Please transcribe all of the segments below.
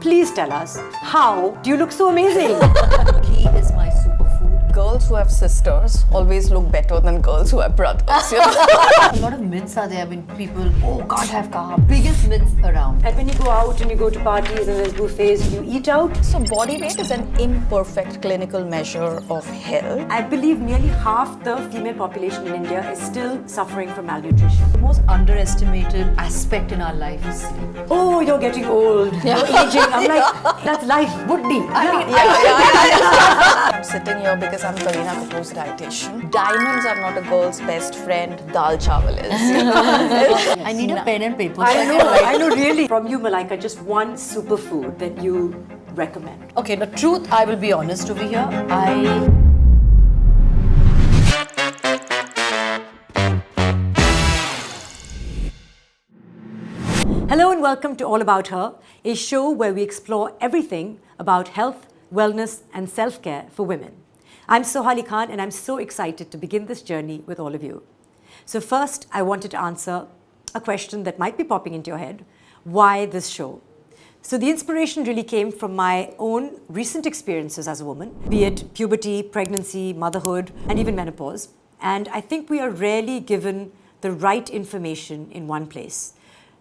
please tell us, how do you look so amazing? Ghee is my superfood. Girls who have sisters always look better than girls who have brothers. You know? A lot of myths are there. I mean, people, can't have carbs. Biggest myths around. And when you go out and you go to parties and there's buffets, you eat out. So body weight is an imperfect clinical measure of health. I believe nearly half the female population in India is still suffering from malnutrition. The most underestimated aspect in our life is sleep. Oh, you're getting old. You're aging. I'm like, that's life. Buddhi. I'm sitting here because I'm Kareena Kapoor's dietitian. Diamonds are not a girl's best friend. Dal chawal is. I need a pen and paper. I know, really. From you, Malaika, just one superfood that you recommend. Okay, the truth, I will be honest over here. Hello and welcome to All About Her, a show where we explore everything about health, wellness and self-care for women. I'm Soha and I'm so excited to begin this journey with all of you. So first, I wanted to answer a question that might be popping into your head. Why this show? So the inspiration really came from my own recent experiences as a woman, be it puberty, pregnancy, motherhood, and even menopause. And I think we are rarely given the right information in one place.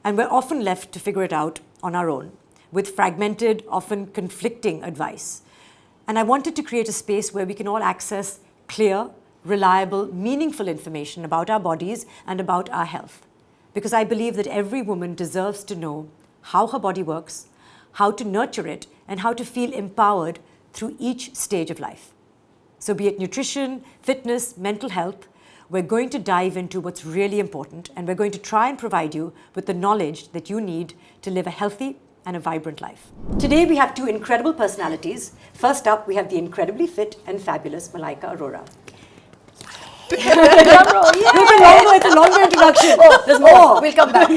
And we're often left to figure it out on our own, with fragmented, often conflicting advice. And I wanted to create a space where we can all access clear, reliable, meaningful information about our bodies and about our health. Because I believe that every woman deserves to know how her body works, how to nurture it, and how to feel empowered through each stage of life. So be it nutrition, fitness, mental health, we're going to dive into what's really important, and we're going to try and provide you with the knowledge that you need to live a healthy and a vibrant life. Today we have two incredible personalities. First up, we have the incredibly fit and fabulous Malaika Arora. It's a longer introduction. There's more. We'll come back.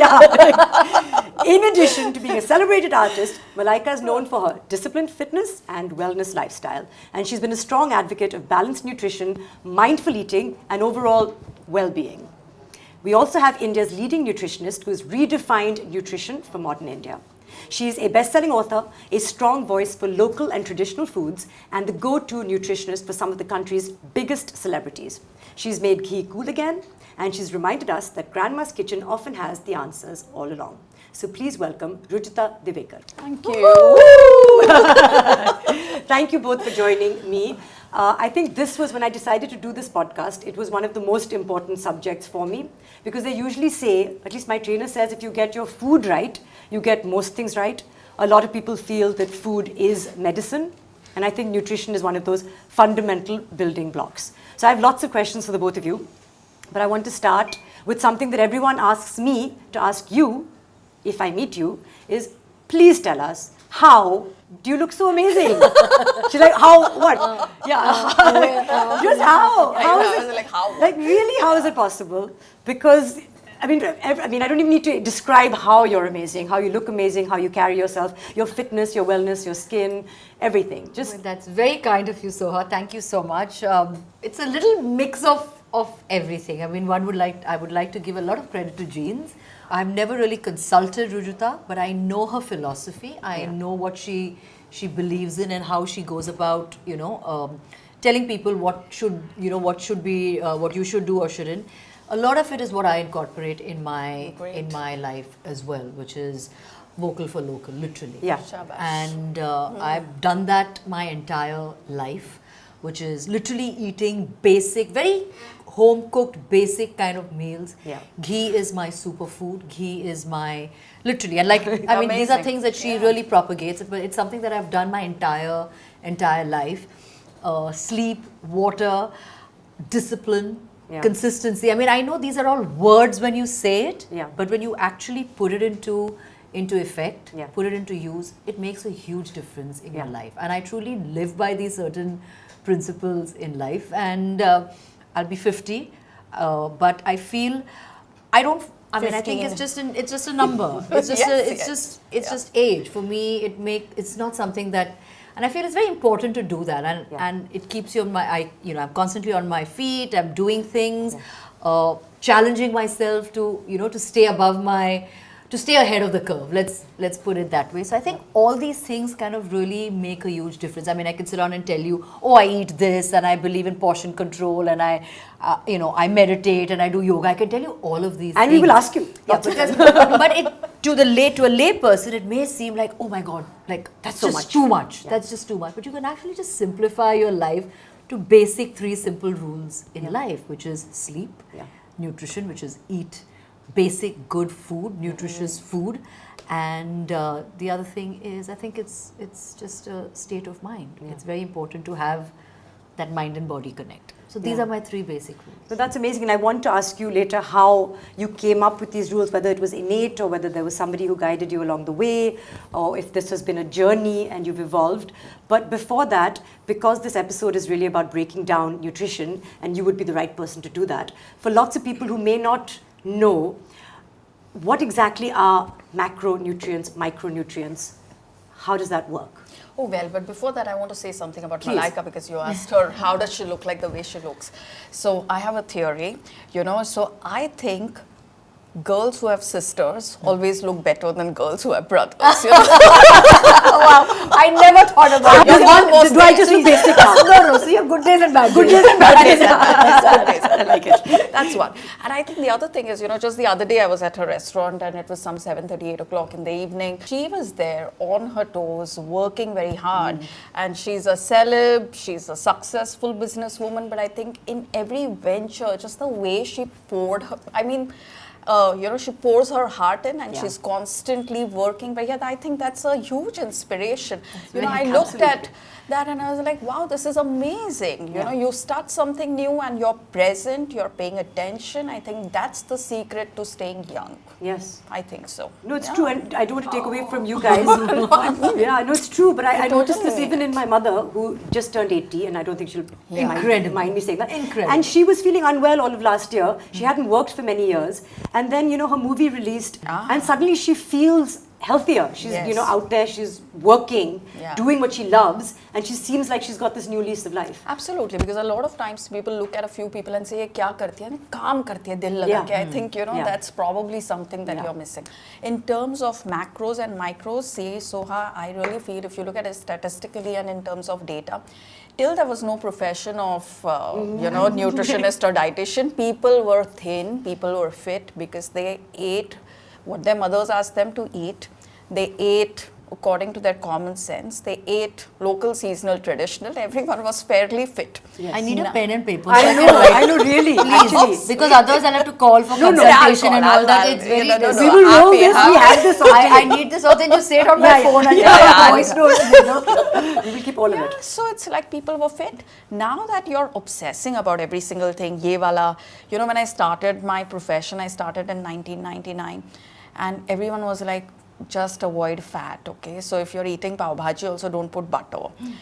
In addition to being a celebrated artist, Malaika is known for her disciplined fitness and wellness lifestyle. And she's been a strong advocate of balanced nutrition, mindful eating, and overall well-being. We also have India's leading nutritionist who has redefined nutrition for modern India. She is a best-selling author, a strong voice for local and traditional foods, and the go-to nutritionist for some of the country's biggest celebrities. She's made ghee cool again, and she's reminded us that Grandma's kitchen often has the answers all along. So please welcome Rujuta Diwekar. Thank you. Thank you both for joining me. I think this was when I decided to do this podcast. It was one of the most important subjects for me because they usually say, at least my trainer says, if you get your food right, you get most things right. A lot of people feel that food is medicine, and I think nutrition is one of those fundamental building blocks. So I have lots of questions for the both of you, but I want to start with something that everyone asks me to ask you, if I meet you, is please tell us, how do you look so amazing? She's like, how, what? Just how? How is it? Like, how? Like, really, how is it possible? Because, I mean, I don't even need to describe how you're amazing, how you look amazing, how you carry yourself, your fitness, your wellness, your skin, everything. Just That's very kind of you, Soha. Thank you so much. It's a little mix of everything. I mean, I would like to give a lot of credit to genes. I've never really consulted Rujuta, but I know her philosophy. I know what she believes in and how she goes about, telling people what you should do or shouldn't. A lot of it is what I incorporate in my life as well, which is vocal for local, literally. Yeah. Shabash. And I've done that my entire life, which is literally eating basic, very home-cooked, basic kind of meals. Yeah. Ghee is my superfood. Ghee is my, literally, and like, I mean, these are Amazing. things that she really propagates, but it's something that I've done my entire life. Sleep, water, discipline, consistency. I mean, I know these are all words when you say it, but when you actually put it into effect, put it into use, it makes a huge difference in your life. And I truly live by these certain principles in life. And I'll be 50, but I feel I think it's just a number. It's just age. For me, it's not something that. And I feel it's very important to do that, and it keeps you on I'm constantly on my feet. I'm doing things, challenging myself to stay above my to stay ahead of the curve. Let's put it that way. So I think all these things kind of really make a huge difference. I mean, I can sit down and tell you, oh, I eat this and I believe in portion control and I meditate and I do yoga. I can tell you all of these And things. we will ask you. Yeah, but to a lay person, it may seem like, oh my God, like that's so just much. too much. Yeah. That's just too much. But you can actually just simplify your life to basic 3 simple rules in life, which is sleep, nutrition, which is eat basic good food, nutritious food, and the other thing is, I think it's just a state of mind. It's very important to have that mind and body connect. So these are my 3 basic rules. So that's amazing, and I want to ask you later how you came up with these rules, whether it was innate or whether there was somebody who guided you along the way, or if this has been a journey and you've evolved. But before that, because this episode is really about breaking down nutrition, and you would be the right person to do that, for lots of people who may not know, what exactly are macronutrients, micronutrients? How does that work? Oh, well, but before that, I want to say something about Please. Malaika, because you asked her, how does she look like the way she looks? So I have a theory, so I think girls who have sisters always look better than girls who have brothers. Wow, I never thought about it. Do I just look basic now? No, so you have good days and bad days. Good days and bad days. I like it. That's one. And I think the other thing is, just the other day I was at her restaurant and it was some 7:30, 8 o'clock in the evening. She was there on her toes, working very hard. And she's a celeb, she's a successful businesswoman. But I think in every venture, just the way she poured her, she pours her heart in and she's constantly working. But yeah, I think that's a huge inspiration. I looked at that and I was like, wow, this is amazing. You start something new and you're present, you're paying attention. I think that's the secret to staying young. Yes. I think so. No, it's true, and I don't want to take away from you guys. It's true, but I noticed this even in my mother, who just turned 80, and I don't think she'll mind me saying that. Incredible. And she was feeling unwell all of last year. She hadn't worked for many years, and then, her movie released, and suddenly she feels healthier. She's, out there, she's working, doing what she loves, and she seems like she's got this new lease of life. Absolutely, because a lot of times people look at a few people and say, "Ye kya karti hai?" Kaam karti hai, dil laga ke. I think, that's probably something that you're missing. In terms of macros and micros, say, Soha, I really feel if you look at it statistically and in terms of data, till there was no profession of, nutritionist or dietitian, people were thin, people were fit because they ate what their mothers asked them to eat. They ate according to their common sense. They ate local, seasonal, traditional. Everyone was fairly fit. Yes. I need a pen and paper. I know, really. Please, Actually. because others I'll have to call for consultation and all that. It's very We will roll this. We have this. I need this, or then you say it on my phone and voice notes. We will keep all of it. So it's like people were fit. Now that you're obsessing about every single thing, ye wala, when I started my profession, I started in 1999, and everyone was like, just avoid fat, okay? So if you're eating pav bhaji, also don't put butter.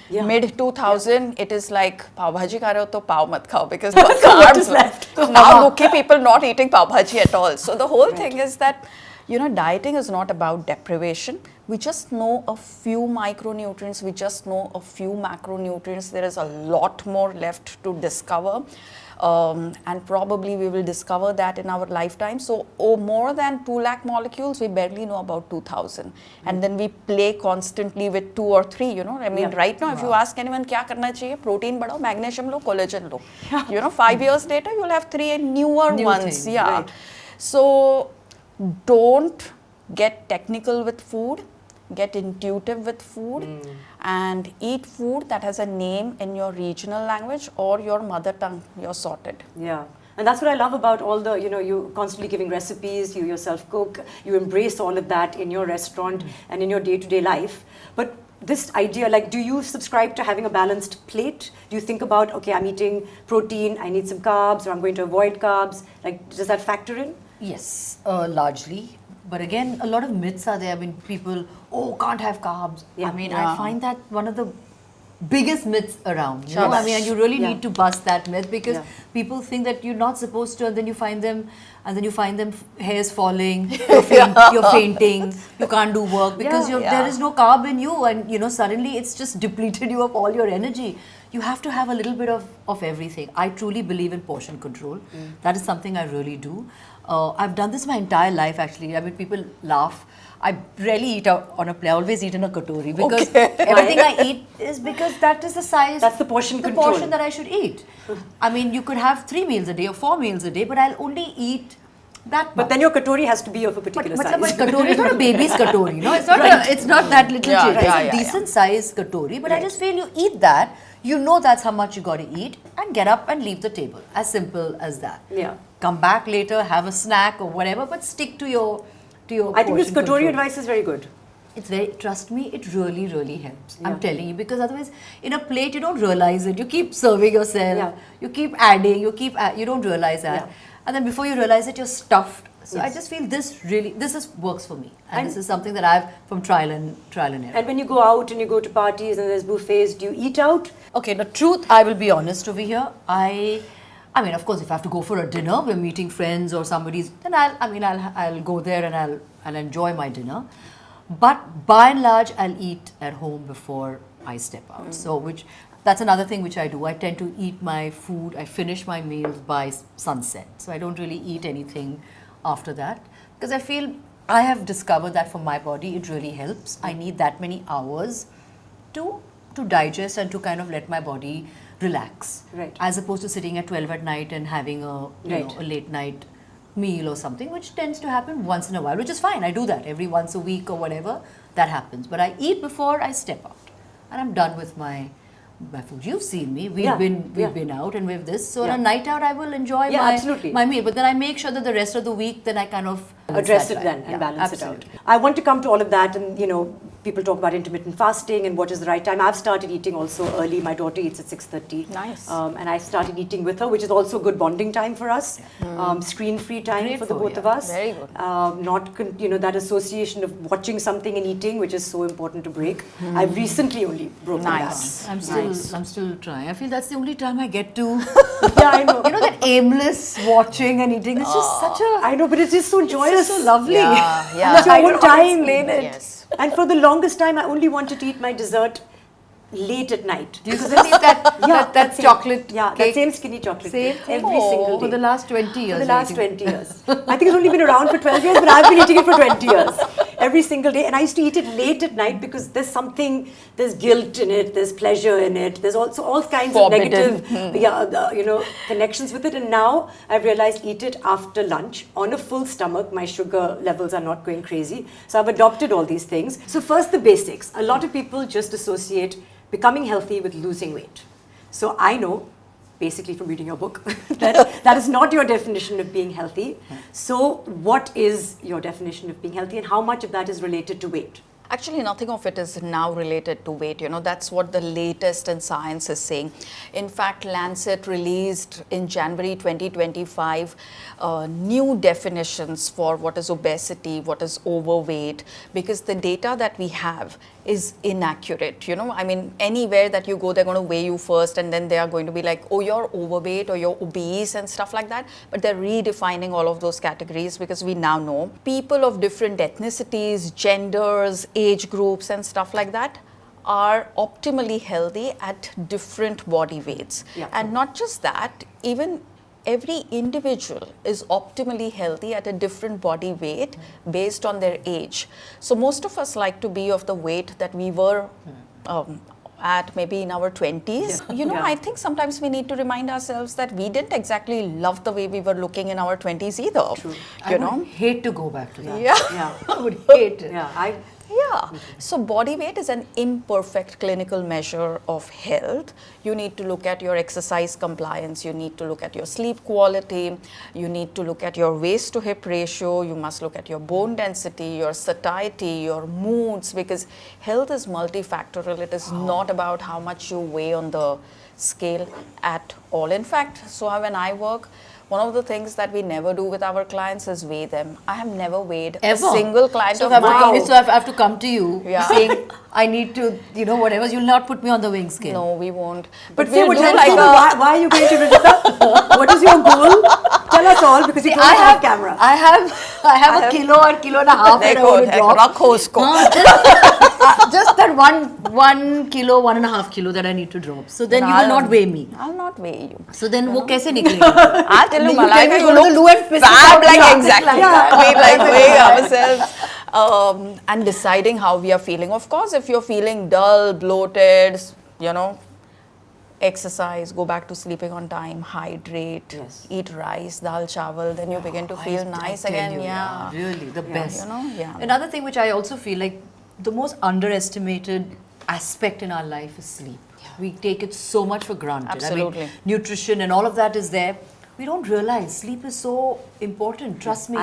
Yeah. Mid 2000, it is like pav bhaji kha rahe ho to pav mat khao, because carbs left. Now bukhe people not eating pav bhaji at all. So the whole thing is that, dieting is not about deprivation. We just know a few micronutrients, we just know a few macronutrients. There is a lot more left to discover. And probably we will discover that in our lifetime. So more than 2 lakh molecules, we barely know about 2,000. And then we play constantly with 2 or 3, right now if you ask anyone, kya karna chahiye? Protein badhao, magnesium lo, collagen lo. 5 years later, you'll have 3 newer ones. Things, right. So don't get technical with food. Get intuitive with food and eat food that has a name in your regional language or your mother tongue. You're sorted. Yeah. And that's what I love about all the, you constantly giving recipes, you yourself cook, you embrace all of that in your restaurant and in your day-to-day life. But this idea, do you subscribe to having a balanced plate? Do you think about, okay, I'm eating protein, I need some carbs, or I'm going to avoid carbs? Does that factor in? Yes, largely. But again, a lot of myths are there. I mean, people, can't have carbs. Yeah. I find that one of the biggest myths around. And you really need to bust that myth, because people think that you're not supposed to, and then you find them, hairs falling, you're fainting, you can't do work because there is no carb in you, and suddenly it's just depleted you of all your energy. you have to have a little bit of everything. I truly believe in portion control. That is something I really do. I've done this my entire life actually. I mean, people laugh. I rarely eat out on a plate. I always eat in a katori because everything I eat is because that is the size. That's the portion control. The portion that I should eat. I mean, you could have 3 meals a day or 4 meals a day, but I'll only eat that much. But then your katori has to be of a particular size. But katori is not a baby's katori, no? It's not, it's not that little children. It's a decent size katori, but I just feel you eat that, you know that's how much you got to eat, and get up and leave the table. As simple as that. Yeah. Come back later, have a snack or whatever, but stick to your I think this katori control. advice is very good. It's very, trust me, it really, really helps. I'm telling you, because otherwise, in a plate, you don't realize it. You keep serving yourself, you keep adding, you don't realize that. And then before you realize it, you're stuffed. So I just feel this works for me. And this is something that I've from trial and error. And when you go out and you go to parties and there's buffets, do you eat out? Okay, the truth, I will be honest over here. I mean, of course, if I have to go for a dinner, we're meeting friends or somebody's, then I'll go there and I'll enjoy my dinner. But by and large, I'll eat at home before I step out. So that's another thing which I do. I tend to eat my food, I finish my meals by sunset. So I don't really eat anything after that because I feel I have discovered that for my body, it really helps. I need that many hours to digest and to kind of let my body relax, as opposed to sitting at 12 at night and having a late night meal or something, which tends to happen once in a while, which is fine. I do that every once a week or whatever, that happens. But I eat before I step out, and I'm done with my food. You've seen me. We've been out and we've this. So on a night out, I will enjoy my meal. But then I make sure that the rest of the week, then I kind of address it then and balance it out. I want to come to all of that, and people talk about intermittent fasting and what is the right time. I've started eating also early. My daughter eats at 6:30. Nice. And I started eating with her, which is also good bonding time for us. Screen-free time for the both of us. Very good. Not that association of watching something and eating, which is so important to break. I've recently only broken that. I'm still trying. I feel that's the only time I get to. Yeah, I know. That aimless watching and eating. It's just such a. I know, but it's just so joyous. It's so lovely. Yeah. It's your own time. Explain it. Yes. And for the longest time, I only wanted to eat my dessert late at night. Do you eat that chocolate cake? That same skinny chocolate cake every single day. For the last 20 years. For the last 20 years. I think it's only been around for 12 years, but I've been eating it for 20 years. Every single day. And I used to eat it late at night because there's guilt in it, there's pleasure in it, there's also all kinds of negative connections with it. And now I've realized eat it after lunch on a full stomach. My sugar levels are not going crazy. So I've adopted all these things. So first the basics. A lot of people just associate becoming healthy with losing weight. So I know, basically from reading your book, that is not your definition of being healthy. So what is your definition of being healthy and how much of that is related to weight? Actually, nothing of it is now related to weight. That's what the latest in science is saying. In fact, Lancet released in January 2025 new definitions for what is obesity, what is overweight, because the data that we have is inaccurate. I mean, anywhere that you go, they're going to weigh you first, and then they are going to be like, oh, you're overweight or you're obese and stuff like that. But they're redefining all of those categories because we now know people of different ethnicities, genders, age groups and stuff like that are optimally healthy at different body weights. And not just that, even every individual is optimally healthy at a different body weight based on their age. So most of us like to be of the weight that we were at maybe in our 20s. I think sometimes we need to remind ourselves that we didn't exactly love the way we were looking in our 20s either. True. I would hate to go back to that. Yeah. I would hate it. Yeah. So body weight is an imperfect clinical measure of health. You need to look at your exercise compliance. You need to look at your sleep quality. You need to look at your waist to hip ratio. You must look at your bone density, your satiety, your moods, because health is multifactorial. It is not about how much you weigh on the scale at all. In fact, so when I work, one of the things that we never do with our clients is weigh them. I have never weighed a single client of mine. So I have to come to you saying, I need to, whatever, you'll not put me on the weighing scale. No, we won't. But say, why are you going to Rujuta? What is your goal? Tell us all, because you don't have camera. I have a kilo and a half that I want to drop. just that 1 kilo, 1.5 kilo that I need to drop. So then you will not weigh me. I'll not weigh you. So then वो कैसे निकलेगा? I'll tell you, You tell Malaika, me you go to the loo and look piss it fab, out. like Yeah, exactly. yeah. We like weighing ourselves and deciding how we are feeling. Of course, if you're feeling dull, bloated, exercise, go back to sleeping on time, hydrate, eat rice, dal chawal, then you begin to feel nice again. Yeah, really, the best. Yeah. Another thing which I also feel like the most underestimated aspect in our life is sleep. We take it so much for granted. Absolutely. I mean, nutrition and all of that is there. We don't realize sleep is so important. Trust me,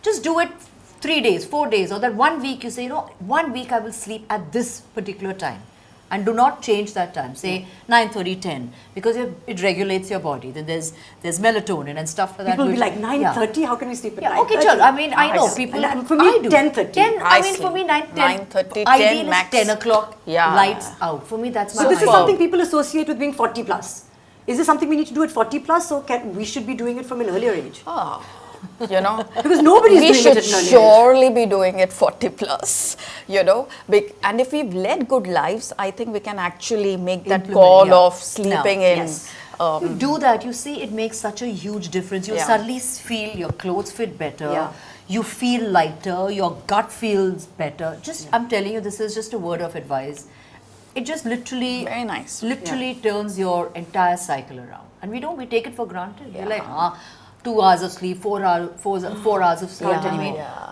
just do it 3 days, 4 days, or that 1 week you say, 1 week I will sleep at this particular time. And do not change that time. Say 9:30, 10, because it regulates your body. Then there's melatonin and stuff like that. People will be like 9:30. How can we sleep at 9:30? Okay, chal. I mean, I know people. For me, 10:30. I mean, for me, 9:30, 10. Ideal is 10 o'clock. Lights out. For me, that's my. So this is something people associate with being 40 plus. Is this something we need to do at 40 plus, or we should be doing it from an earlier age? Because nobody's doing it at an we should early age. surely be doing it 40 plus, and if we've led good lives, I think we can actually make that call of sleeping in. Yes. You do that, you see, it makes such a huge difference. You suddenly feel your clothes fit better, you feel lighter, your gut feels better. I'm telling you, this is just a word of advice. It just literally, very nice, turns your entire cycle around. And we take it for granted. We're like, 2 hours of sleep, 4 hours of sleep.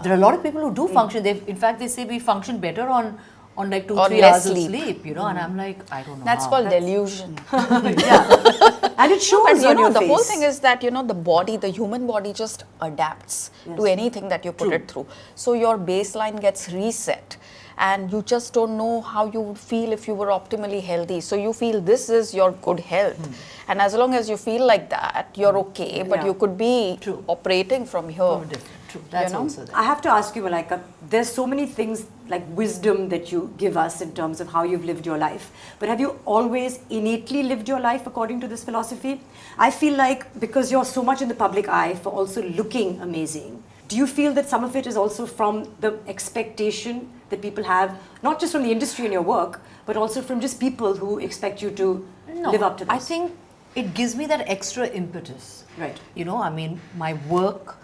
There are a lot of people who do function. In fact, they say we function better on like 2-3 hours of sleep, and I'm like, I don't know. That's called delusion. And it shows on your the face. whole thing is that, the human body just adapts to anything that you put it through. So your baseline gets reset. And you just don't know how you would feel if you were optimally healthy. So you feel this is your good health. And as long as you feel like that, you're okay. But you could be operating from here. True. That's also there. I have to ask you, Malaika, there's so many things like wisdom that you give us in terms of how you've lived your life. But have you always innately lived your life according to this philosophy? I feel like because you're so much in the public eye for also looking amazing, do you feel that some of it is also from the expectation that people have, not just from the industry and your work, but also from just people who expect you to live up to this? I think it gives me that extra impetus. Right. I mean, my work,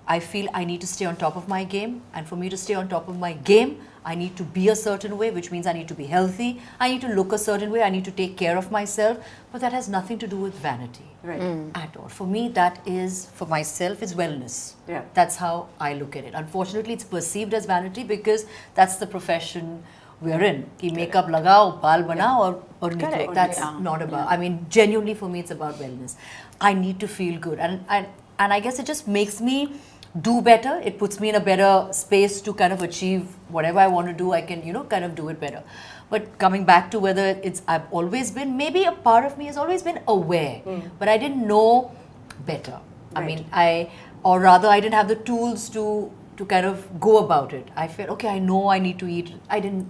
I feel I need to stay on top of my game. And for me to stay on top of my game, I need to be a certain way, which means I need to be healthy. I need to look a certain way. I need to take care of myself. But that has nothing to do with vanity. Right. At all. For me, that is, for myself, it's wellness. Yeah. That's how I look at it. Unfortunately, it's perceived as vanity because that's the profession we're in. Ki makeup lagao, baal banao or niklo. That's not about, I mean, genuinely for me, it's about wellness. I need to feel good. And I guess it just makes me do better. It puts me in a better space to kind of achieve whatever I want to do. I can, kind of do it better. But coming back to whether I've always been, maybe a part of me has always been aware, but I didn't know better. Right. I mean, or rather I didn't have the tools to kind of go about it. I felt, okay, I know I need to eat. I didn't,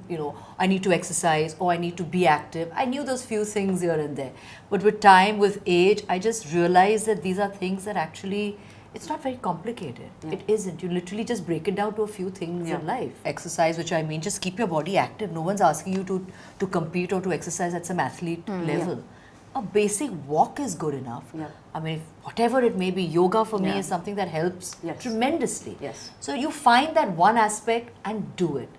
I need to exercise or I need to be active. I knew those few things here and there. But with time, with age, I just realized that these are things that actually, it's not very complicated. It isn't. You literally just break it down to a few things in life. Exercise, which I mean, just keep your body active. No one's asking you to compete or to exercise at some athlete level. A basic walk is good enough. I mean, whatever it may be, yoga for me is something that helps tremendously. So you find that one aspect and do it.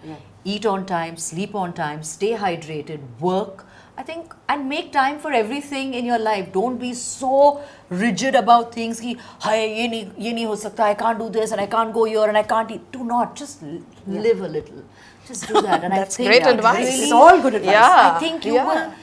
Eat on time, sleep on time, stay hydrated, work. I think, and make time for everything in your life. Don't be so rigid about things. Ki, ye nahi ho sakta, I can't do this and I can't go here and I can't eat. Do not. Just live a little. Just do that. And That's I think great advice. Really, It's all good advice. I think you will,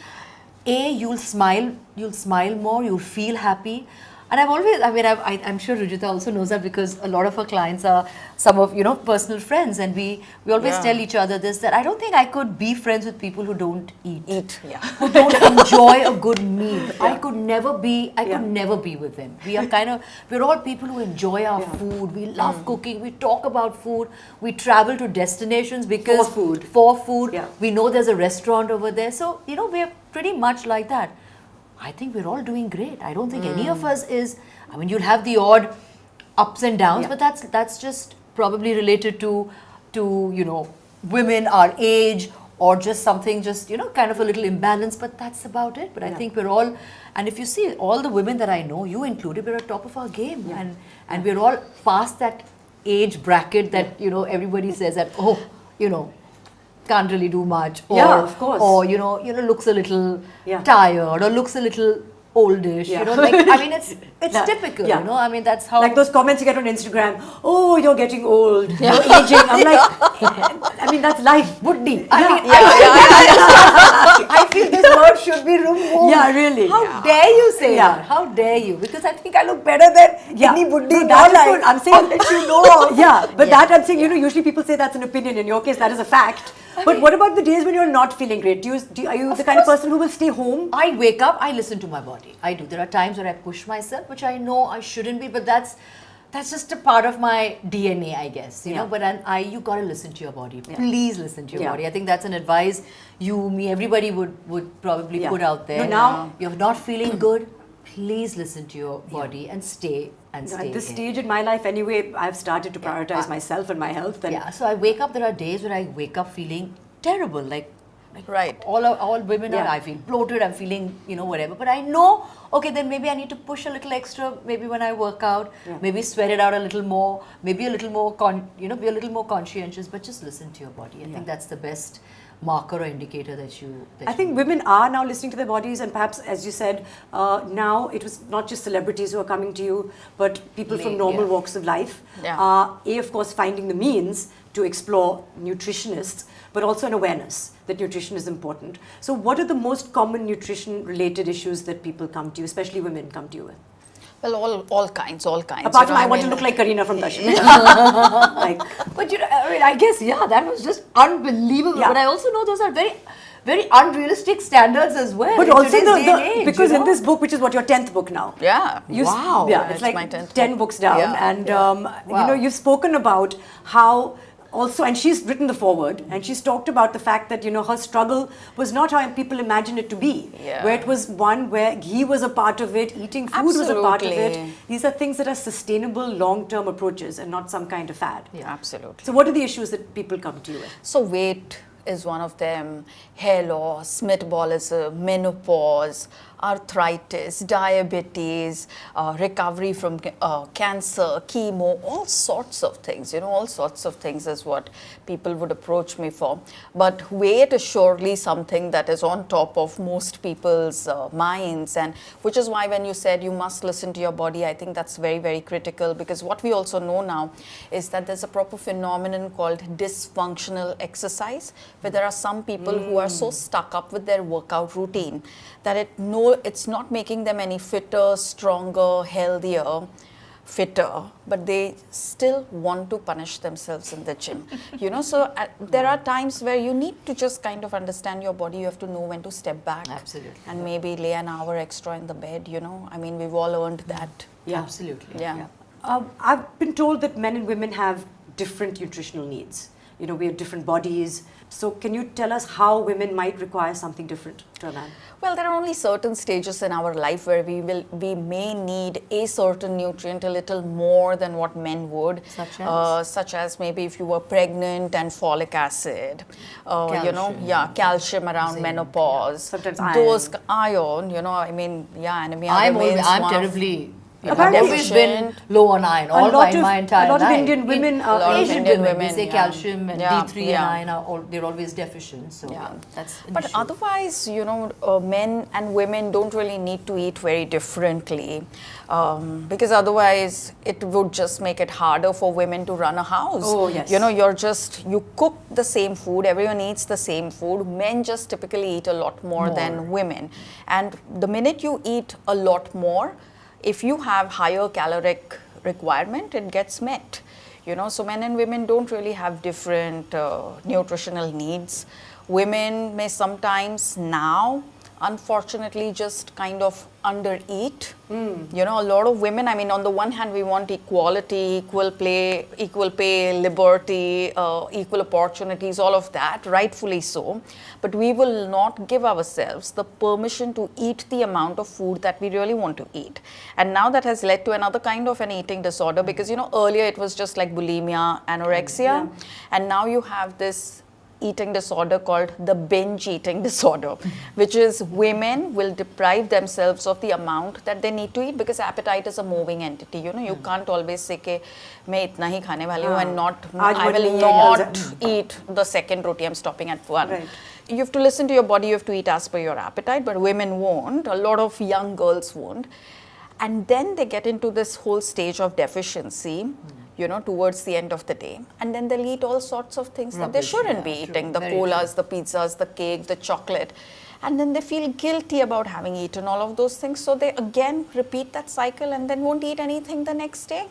you'll smile more, you'll feel happy. And I've always, I mean, I'm sure Rujuta also knows that because a lot of her clients are some of, personal friends. And we always tell each other this, that I don't think I could be friends with people who don't eat. Who don't enjoy a good meal. I could never be with them. We're all people who enjoy our food. We love cooking. We talk about food. We travel to destinations because for food. We know there's a restaurant over there. So, we're pretty much like that. I think we're all doing great. I don't think any of us is, I mean, you'll have the odd ups and downs, but that's just probably related to women our age, or just something, just, you know, kind of a little imbalance, but that's about it. But I think we're all, and if you see all the women that I know, you included, we're at top of our game, and we're all past that age bracket that, you know, everybody says that, oh, you know, can't really do much, or, of course, or you know, looks a little tired, or looks a little oldish, you know, like, I mean, it's typical, you know, I mean, that's how, like those comments you get on Instagram, oh, you're getting old, you're aging. I'm like, I mean, that's life. Buddhi. I feel this word should be removed. Yeah, really. How dare you say that? How dare you? Because I think I look better than any Buddhi. No, that's good. I'm saying that you know. But that I'm saying, you know, usually people say that's an opinion. In your case, that is a fact. But what about the days when you're not feeling great? Are you the kind of person who will stay home? I wake up, I listen to my body. I do. There are times where I push myself, which I know I shouldn't be, but that's just a part of my DNA, I guess, you know. But you gotta listen to your body. Please listen to your body. I think that's an advice you, me, everybody would probably put out there. No, now you're not feeling good, please listen to your body and stay. At this stage in my life, anyway, I've started to prioritize myself and my health. And so I wake up. There are days where I wake up feeling terrible, like right. All women are. I feel bloated. I'm feeling, you know, whatever. But I know, okay, then maybe I need to push a little extra. Maybe when I work out, maybe sweat it out a little more. Maybe a little more, be a little more conscientious. But just listen to your body. I think that's the best marker or indicator that you. I think women are now listening to their bodies, and perhaps, as you said, now it was not just celebrities who are coming to you, but people from normal walks of life. Of course, finding the means to explore nutritionists, but also an awareness that nutrition is important. So what are the most common nutrition-related issues that people come to you, especially women come to you with? Well, all kinds. Apart from I want to look like Kareena from Dashan. But you know, I mean, I guess, that was just unbelievable. But I also know those are very, very unrealistic standards as well. But also because in this book, which is your 10th book now. It's like my 10th 10 books down. And, you know, you've spoken about how also, and she's written the foreword, and she's talked about the fact that, you know, her struggle was not how people imagine it to be, where it was one where ghee was a part of it, eating food was a part of it. These are things that are sustainable, long-term approaches and not some kind of fad. Absolutely. So what are the issues that people come to you with? So weight is one of them, hair loss, metabolism, menopause, arthritis, diabetes, recovery from cancer, chemo, all sorts of things, all sorts of things is what people would approach me for. But weight is surely something that is on top of most people's minds, and which is why when you said you must listen to your body, I think that's very, very critical, because what we also know now is that there's a proper phenomenon called dysfunctional exercise, where there are some people who are so stuck up with their workout routine that it's not making them any fitter, stronger, healthier, but they still want to punish themselves in the gym. So there are times where you need to just kind of understand your body. You have to know when to step back. Absolutely. And maybe lay an hour extra in the bed, I mean, we've all earned that. Absolutely. I've been told that men and women have different nutritional needs. We have different bodies. So can you tell us how women might require something different to a man? Well, there are only certain stages in our life where we may need a certain nutrient a little more than what men would. Such as maybe if you were pregnant and folic acid, calcium around menopause. Sometimes iron. Those iron, I mean, anemia. I'm terribly... I've always been low on iron my entire life. A lot of Indian women, Asian women, they say calcium and D3 and iron, they're always deficient. So that's an But issue. otherwise, men and women don't really need to eat very differently, because otherwise it would just make it harder for women to run a house. Oh, yes. You cook the same food, everyone eats the same food. Men just typically eat a lot more than women. And the minute you eat a lot more, if you have higher caloric requirement, it gets met. So men and women don't really have different nutritional needs. Women may sometimes now, unfortunately, just kind of undereat. A lot of women, I mean, on the one hand, we want equality, equal pay, liberty, equal opportunities, all of that, rightfully so. But we will not give ourselves the permission to eat the amount of food that we really want to eat. And now that has led to another kind of an eating disorder, because, earlier it was just like bulimia, anorexia, and now you have this eating disorder called the binge eating disorder, which is women will deprive themselves of the amount that they need to eat, because appetite is a moving entity. You know, you can't always say कि मैं इतना ही खाने वाली हूँ and not, I will not eat the second roti, I'm stopping at one. Right. You have to listen to your body, you have to eat as per your appetite, but women won't, a lot of young girls won't. And then they get into this whole stage of deficiency, you know, towards the end of the day. And then they'll eat all sorts of things that they shouldn't be eating. The colas, the pizzas, the cake, the chocolate. And then they feel guilty about having eaten all of those things. So they again repeat that cycle and then won't eat anything the next day.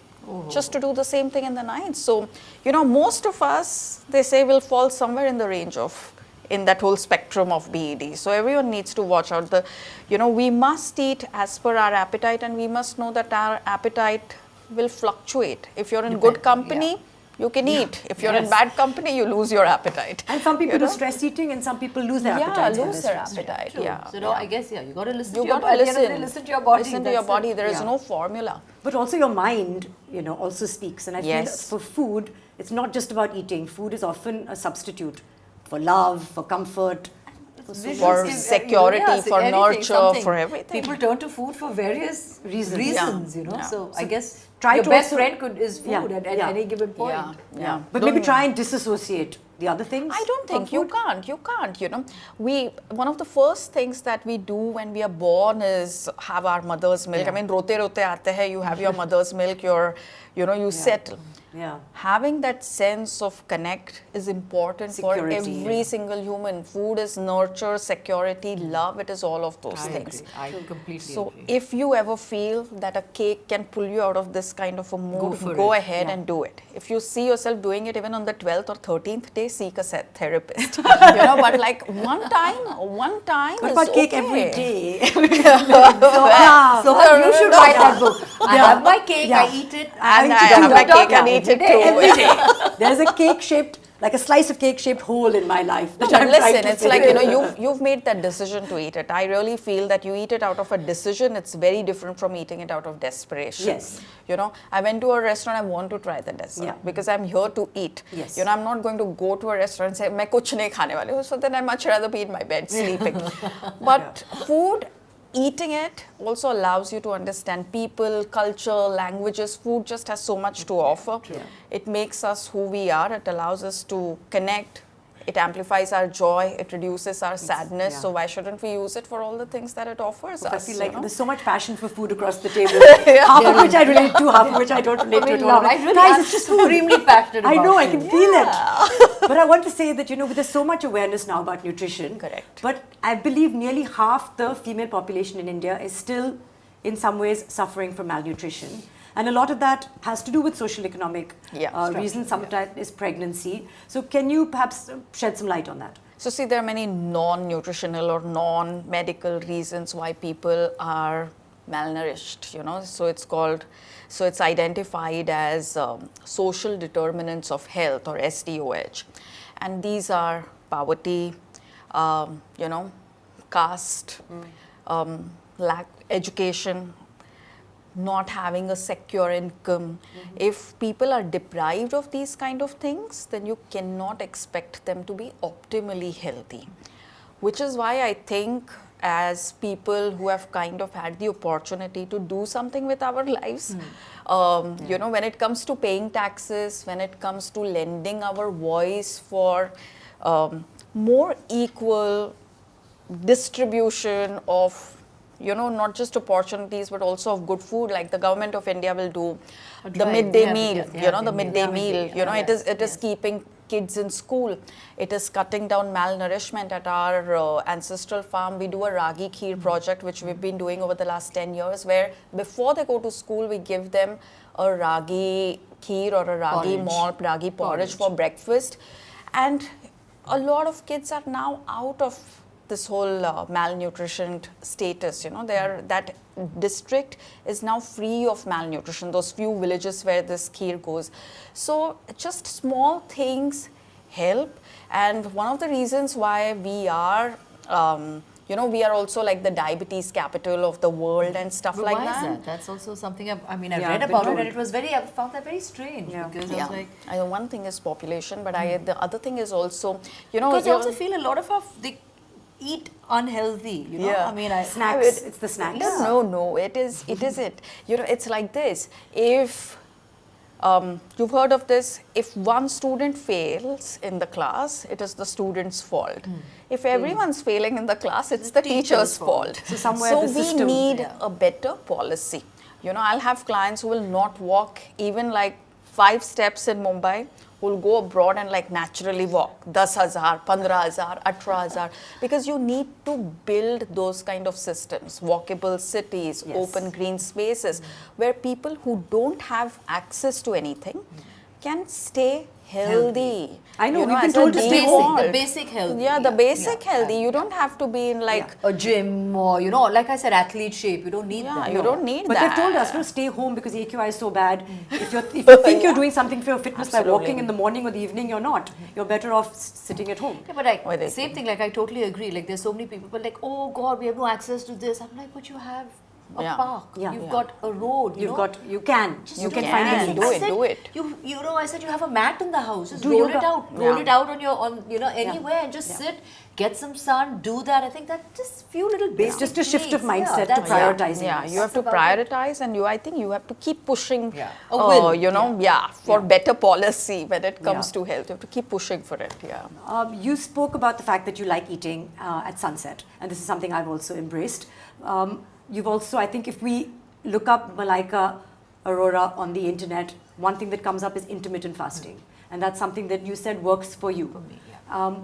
Just to do the same thing in the night. So, you know, most of us, they say, will fall somewhere in the range of, in that whole spectrum of BED. So everyone needs to watch out. You know, we must eat as per our appetite, and we must know that our appetite will fluctuate. If you're in good company, you can eat. If you're in bad company, you lose your appetite. And some people do stress eating, and some people lose their appetite. Yeah, lose their appetite. So no, I guess you got to listen You to your got to body. Listen to your body. Listen to your body. There is no formula. But also your mind, you know, also speaks. And I feel for food, it's not just about eating. Food is often a substitute for love, for comfort, for security, for nurture, for everything. People turn to food for various reasons, you know. So I guess try your to best also, friend is food at any given point. But maybe try and disassociate the other things. I don't think you can't. You can't. You know, one of the first things that we do when we are born is have our mother's milk. I mean, rote aate hai. You have your mother's milk. You settle. Yeah. Having that sense of connect is important for every single human. Food is nurture, security, love. It is all of those things. I completely So agree. if you ever feel that a cake can pull you out of this kind of a mood, go ahead and do it. If you see yourself doing it even on the 12th or 13th day, seek a therapist. But like one time What is about cake okay. every day? So you should write that book. I have my cake, I eat it, And I have my cake and eat it too. Every day. There's a cake shaped, like a slice of cake shaped hole in my life. No, but listen, it's like, you know, you've made that decision to eat it. I really feel that you eat it out of a decision. It's very different from eating it out of desperation. Yes. You know, I went to a restaurant, I want to try the dessert because I'm here to eat. Yes. You know, I'm not going to go to a restaurant and say, "Main kuch nahi khane wali hu." So then I'd much rather be in my bed sleeping. But food, eating it also allows you to understand people, culture, languages. Food just has so much to offer. It makes us who we are. It allows us to connect. It amplifies our joy. It reduces our sadness. So why shouldn't we use it for all the things that it offers us? I feel like there's so much passion for food across the table. Half of which I relate to, half of which I don't relate to at all. Guys, it's just supremely passionate about I know, I food. can feel it. But I want to say that, you know, there's so much awareness now about nutrition. Correct. But I believe nearly half the female population in India is still, in some ways, suffering from malnutrition. And a lot of that has to do with social economic reasons. Sometimes is pregnancy. So can you perhaps shed some light on that? So see, there are many non-nutritional or non-medical reasons why people are malnourished, you know. So it's identified as social determinants of health, or SDOH. And these are poverty, you know, caste, lack education, not having a secure income. If people are deprived of these kind of things, then you cannot expect them to be optimally healthy. Which is why I think, as people who have kind of had the opportunity to do something with our lives, you know, when it comes to paying taxes, when it comes to lending our voice for more equal distribution of, you know, not just opportunities, but also of good food, like the government of India will do the midday meal, you know, the midday meal, you know, it is keeping kids in school. It is cutting down malnourishment. At our ancestral farm, we do a ragi kheer project, which we've been doing over the last 10 years, where before they go to school, we give them a ragi kheer or a ragi malt, ragi porridge for breakfast. And a lot of kids are now out of this whole malnutrition status, you know, that district is now free of malnutrition, those few villages where this kheer goes. So just small things help. And one of the reasons why we are, we are also like the diabetes capital of the world and stuff But like why that. is that? That's also something I Yeah, read been about it, told. and it was I found that very strange because I was like, I know one thing is population, but the other thing is also, because I also feel a lot of they eat unhealthy. Yeah. I mean, I Snacks, it's the snacks. No, it isn't. It's like this. If you've heard of this, if one student fails in the class, it is the student's fault. If everyone's failing in the class, it's the teacher's fault. So somewhere the we system- need a better policy. I'll have clients who will not walk even like 5 steps in Mumbai, who will go abroad and like naturally walk 10,000, 15,000, 18,000, because you need to build those kind of systems, walkable cities, open green spaces, where people who don't have access to anything can stay healthy. I know, we've been as a told to stay default. the basic healthy. Yeah, the basic healthy. You don't have to be in like a gym or like I said, athlete shape. You don't need that. you don't need But that. they've told us to stay home because AQI is so bad. If you think you're doing something for your fitness by walking in the morning or the evening, you're not. You're better off sitting at home. Yeah, but same thing. Like I totally agree. Like there's so many people, but like, oh God, we have no access to this. I'm like, but you have a park. You've got a road. You can find can. anything. Do it. I said you have a mat in the house. Just Do roll yoga. it out. Roll it out on anywhere and just sit, get some sun, do that. I think that just few little basic Just a shift of things. mindset to that's- prioritizing. Yeah, you have to That's about it. prioritize, and I think you have to keep pushing. A will. For better policy when it comes to health. You have to keep pushing for it. Yeah. You spoke about the fact that you like eating at sunset, and this is something I've also embraced. You've also, I think, if we look up Malaika Arora on the internet, one thing that comes up is intermittent fasting, and that's something that you said works for you. For me,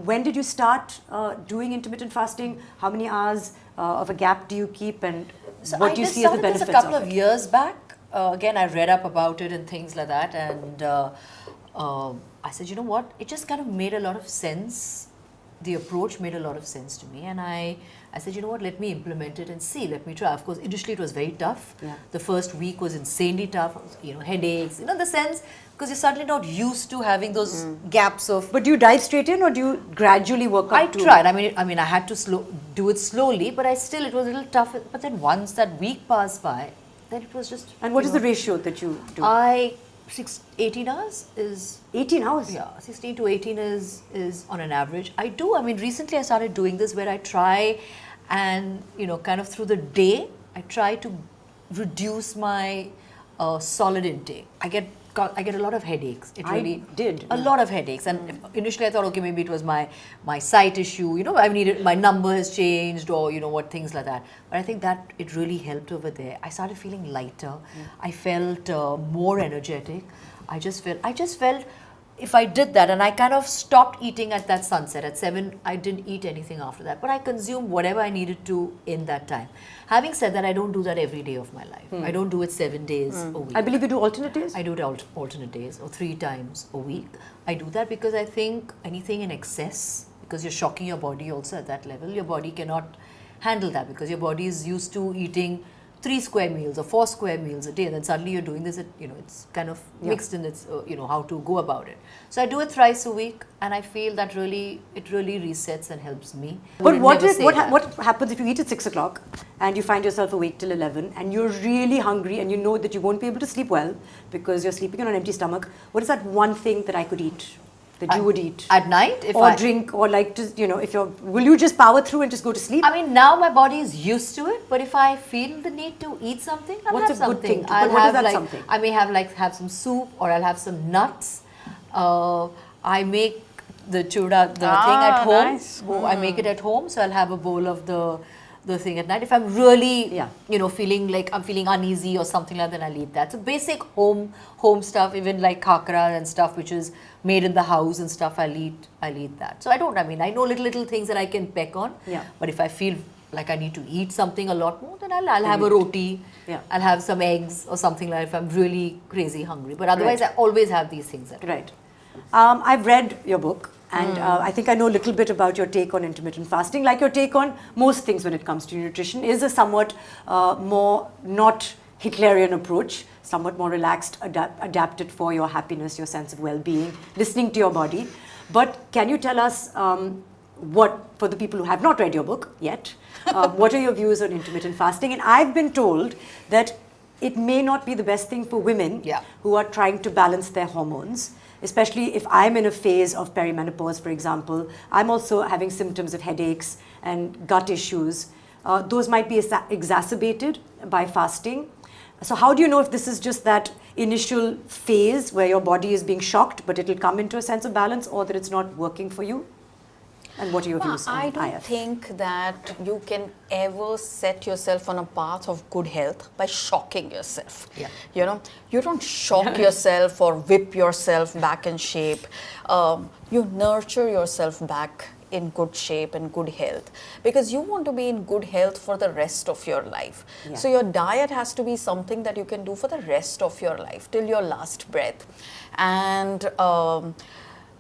when did you start doing intermittent fasting? How many hours of a gap do you keep, and what do you see as the benefits a couple of of it? years back. Again, I read up about it and things like that, and I said, you know what? It just kind of made a lot of sense. The approach made a lot of sense to me, and I said, you know what? Let me implement it and see. Let me try. Of course, initially it was very tough. Yeah. The first week was insanely tough. Headaches. The sense, because you're suddenly not used to having those gaps of. But do you dive straight in, or do you gradually work up I to? tried. I mean, I had to do it slowly, but it was a little tough. But then once that week passed by, then it was just. And what is the ratio that you do? 18 hours is. 18 hours? Yeah, 16 to 18 is on an average. I do. I mean, recently I started doing this where I try and, kind of through the day, I try to reduce my solid intake. I get a lot of headaches. A lot of headaches, and initially I thought, okay, maybe it was my sight issue. I needed, my number has changed, or things like that. But I think that it really helped over there. I started feeling lighter. I felt more energetic. I just felt if I did that, and I kind of stopped eating at that sunset at 7. I didn't eat anything after that, but I consumed whatever I needed to in that time. Having said that, I don't do that every day of my life. I don't do it 7 days a week. I believe you do alternate days? I do it alternate days or 3 times a week. I do that because I think anything in excess, because you're shocking your body also at that level, your body cannot handle that because your body is used to eating 3 square meals or 4 square meals a day, and then suddenly you're doing this, it's kind of mixed in its, how to go about it. So I do it thrice a week, and I feel that it really resets and helps me. But what happens if you eat at 6 o'clock and you find yourself awake till 11 and you're really hungry and you know that you won't be able to sleep well because you're sleeping on an empty stomach? What is that one thing that I could eat? That you would eat at night, drink, or like just will you just power through and just go to sleep? I mean, now my body is used to it, but if I feel the need to eat something, I'll have something. Good thing? I'll what have is that something? I may have some soup, or I'll have some nuts. I make the chuda thing at home. Nice. I make it at home, so I'll have a bowl of the thing at night. If I'm really, feeling like I'm feeling uneasy or something like that, then I'll eat that. So basic home stuff, even like khakra and stuff, which is made in the house and stuff, I'll eat that. So I know little things that I can peck on. Yeah. But if I feel like I need to eat something a lot more, then I'll have a roti. Yeah. I'll have some eggs or something like that if I'm really crazy hungry. But otherwise, I always have these things at home. Right. I've read your book. And I think I know a little bit about your take on intermittent fasting. Like your take on most things when it comes to nutrition is a somewhat more not Hitlerian approach, somewhat more relaxed, adapted for your happiness, your sense of well-being, listening to your body. But can you tell us for the people who have not read your book yet, what are your views on intermittent fasting? And I've been told that it may not be the best thing for women who are trying to balance their hormones, especially if I'm in a phase of perimenopause, for example. I'm also having symptoms of headaches and gut issues. Those might be exacerbated by fasting. So how do you know if this is just that initial phase where your body is being shocked, but it'll come into a sense of balance, or that it's not working for you? And what are your views on I don't IF? think that you can ever set yourself on a path of good health by shocking yourself. You know, you don't shock yourself or whip yourself back in shape. You nurture yourself back in good shape and good health, because you want to be in good health for the rest of your life. So your diet has to be something that you can do for the rest of your life till your last breath. And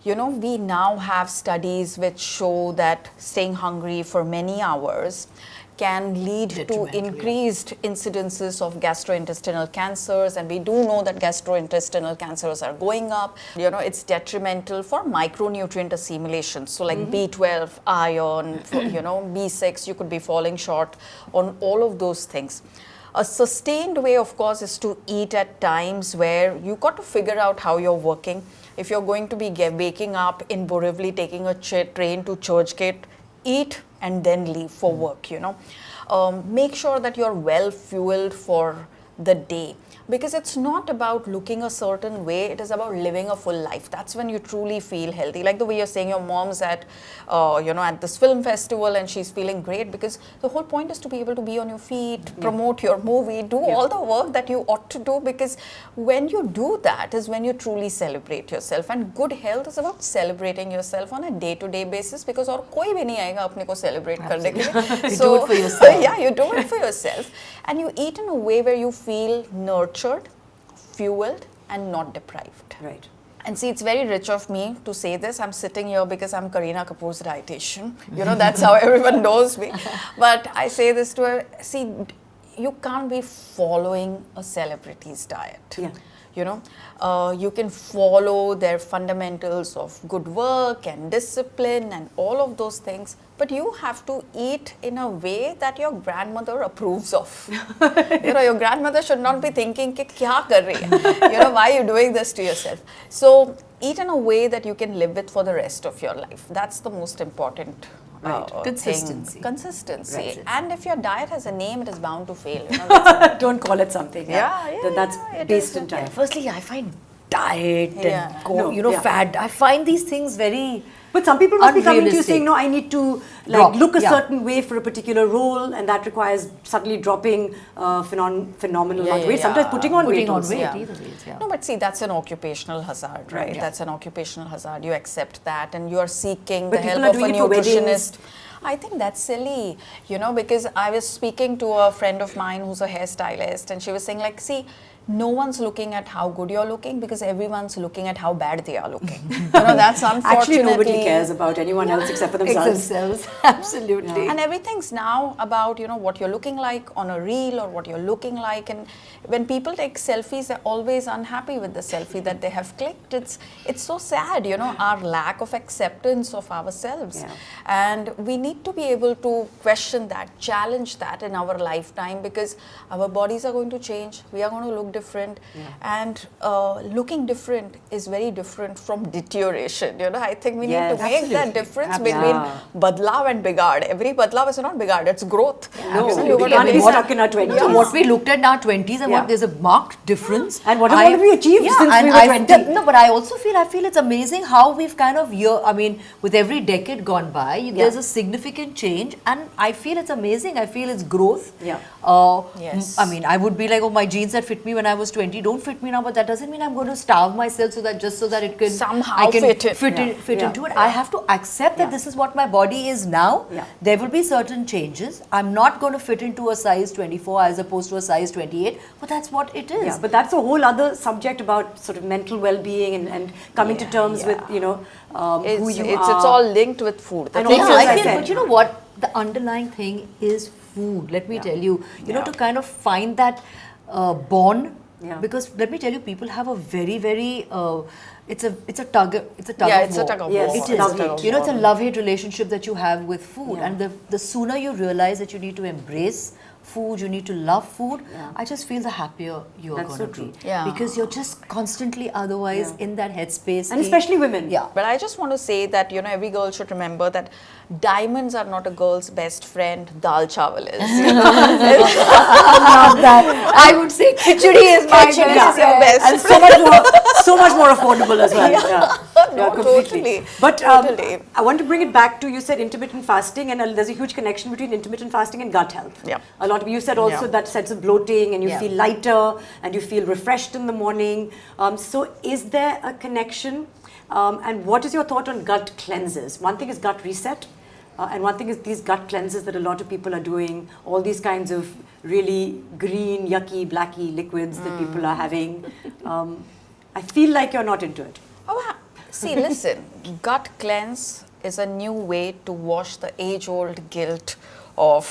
you know, we now have studies which show that staying hungry for many hours can lead to increased incidences of gastrointestinal cancers, and we do know that gastrointestinal cancers are going up. You know, it's detrimental for micronutrient assimilation. So like B12, iron, you know, B6, you could be falling short on all of those things. A sustained way, of course, is to eat at times where you got to figure out how you're working. If you're going to be waking up in Borivali, taking a train to Churchgate, eat and then leave for work, you know. Make sure that you're well fueled for the day, because it's not about looking a certain way, it is about living a full life. That's when you truly feel healthy. Like the way you're saying your mom's at, you know, at this film festival and she's feeling great, because the whole point is to be able to be on your feet, promote your movie, do all the work that you ought to do, because when you do that is when you truly celebrate yourself. And good health is about celebrating yourself on a day-to-day basis, because aur koi bhi nahi aayega apne ko celebrate karne ke liye. You do it for yourself. Yeah, you do it for yourself. And you eat in a way where you feel nurtured, fueled, and not deprived. Right. And see, it's very rich of me to say this. I'm sitting here because I'm Kareena Kapoor's dietitian. You know, that's how everyone knows me. But I say this to her, see, you can't be following a celebrity's diet. You know, you can follow their fundamentals of good work and discipline and all of those things, but you have to eat in a way that your grandmother approves of. You know, your grandmother should not be thinking, Ki kya kar rahi hai? You know, why are you doing this to yourself? So eat in a way that you can live with for the rest of your life. That's the most important Consistency. Consistency. Right. And if your diet has a name, it is bound to fail. You know, Don't call it something. That's based in time. Firstly, I find diet and No, fad. I find these things very. But some people must be coming to you unrealistic. saying, no, I need to look a certain way for a particular role, and that requires suddenly dropping phenomenal amount of weight, sometimes putting on weight also. No, but see, that's an occupational hazard, right? That's an occupational hazard. You accept that, and you are seeking the help of a nutritionist. I think that's silly, you know, because I was speaking to a friend of mine who's a hairstylist, and she was saying, like, see, no one's looking at how good you're looking, because everyone's looking at how bad they are looking. You know, that's unfortunately... Actually, nobody cares about anyone else except for themselves. Absolutely. And everything's now about, you know, what you're looking like on a reel, or what you're looking like. And when people take selfies, they're always unhappy with the selfie that they have clicked. It's so sad, you know, our lack of acceptance of ourselves. And we need to be able to question that, challenge that in our lifetime, because our bodies are going to change. We are going to look different, and looking different is very different from deterioration. You know, I think we need to make that difference between badlav and bigad. Every badlav is not bigad, it's growth. We can't be stuck in our 20s. So what we looked at in our 20s and what there's a marked difference. And what have we achieved since we were 20? No, but I also feel it's amazing how we've kind of, I mean, with every decade gone by, there's a significant change, and I feel it's amazing. I feel it's growth. I mean, I would be like, oh, my jeans that fit me when I was 20 don't fit me now, but that doesn't mean I'm going to starve myself so that it can somehow fit into it. I have to accept that this is what my body is now. There will be certain changes. I'm not going to fit into a size 24 as opposed to a size 28, but that's what it is. But that's a whole other subject about sort of mental well-being and coming to terms with, you know, who you are. It's all linked with food. And also, also, but you know what? The underlying thing is food. Let me tell you, you know, to kind of find that bond. Because let me tell you, people have a very, very, it's a tug of Yeah, it's war. a tug of Yes, war. it is. Love-hate. You know, it's a love-hate relationship that you have with food, Yeah. and the sooner you realize that you need to embrace food, you need to love food, I just feel the happier you are That's going so to be. true. Yeah. Because you're just constantly otherwise in that headspace. And especially women. Yeah. But I just want to say that, you know, every girl should remember that diamonds are not a girl's best friend, dal chawal is. You know? I would say khichdi is my Khichdi best is your friend. best And so much more affordable as well. Yeah, completely. Totally. But Totally. I want to bring it back to, you said intermittent fasting, and there's a huge connection between intermittent fasting and gut health. Yeah. A lot of you said also Yeah. that sense of bloating, and you Yeah. feel lighter, and you feel refreshed in the morning. So is there a connection? And what is your thought on gut cleanses? One thing is gut reset. And one thing is these gut cleanses that a lot of people are doing, all these kinds of really green, yucky, blacky liquids that people are having. I feel like you're not into it. Oh, see, listen, gut cleanse is a new way to wash the age-old guilt of,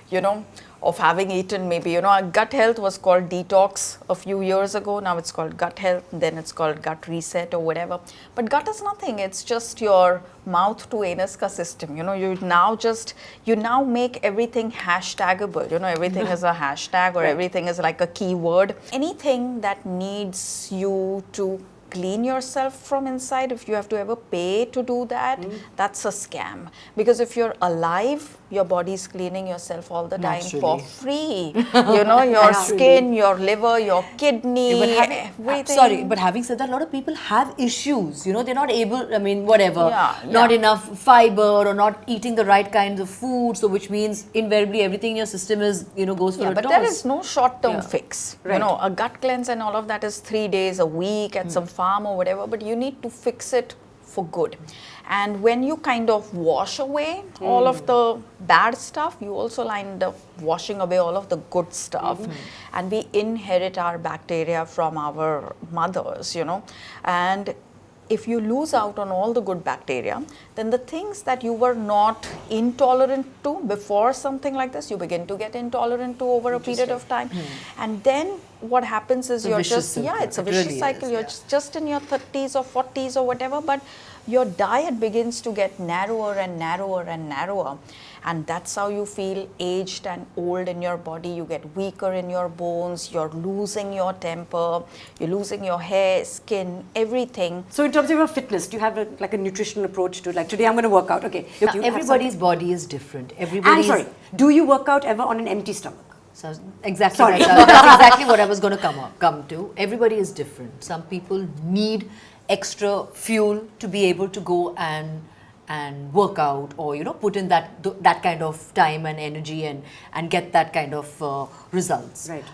you know, of having eaten maybe, you know, gut health was called detox a few years ago. Now it's called gut health, then it's called gut reset or whatever. But gut is nothing. It's just your mouth to anus ka system. You know, you now make everything hashtagable. You know, everything is a hashtag or everything is like a keyword. Anything that needs you to clean yourself from inside, if you have to ever pay to do that, that's a scam. Because if you're alive, your body's cleaning yourself all the time for free. You know, your skin, your liver, your kidney, everything. But having said that, a lot of people have issues. You know, they're not able, I mean, whatever, Yeah, not enough fiber or not eating the right kinds of food. So, which means invariably everything in your system is, you know, goes for a But toss. there is no short-term fix. Right. You know, a gut cleanse and all of that is 3 days a week at some farm or whatever, but you need to fix it for good. And when you kind of wash away all of the bad stuff, you also end up washing away all of the good stuff. And we inherit our bacteria from our mothers, you know. And if you lose out on all the good bacteria, then the things that you were not intolerant to before something like this, you begin to get intolerant to over a period of time. And then what happens is you're just, it's a vicious cycle. You're just in your 30s or 40s or whatever, but your diet begins to get narrower and narrower and narrower. And that's how you feel aged and old in your body. You get weaker in your bones, you're losing your temper, you're losing your hair, skin, everything. So in terms of your fitness, do you have like a nutritional approach to, like, today I'm going to work out? Okay. Now, everybody's body is different. I'm Everybody's sorry. Do you work out ever on an empty stomach? So exactly, Sorry. that's exactly what I was going to come to. Everybody is different. Some people need extra fuel to be able to go and work out, or, you know, put in that kind of time and energy and get that kind of results. Right.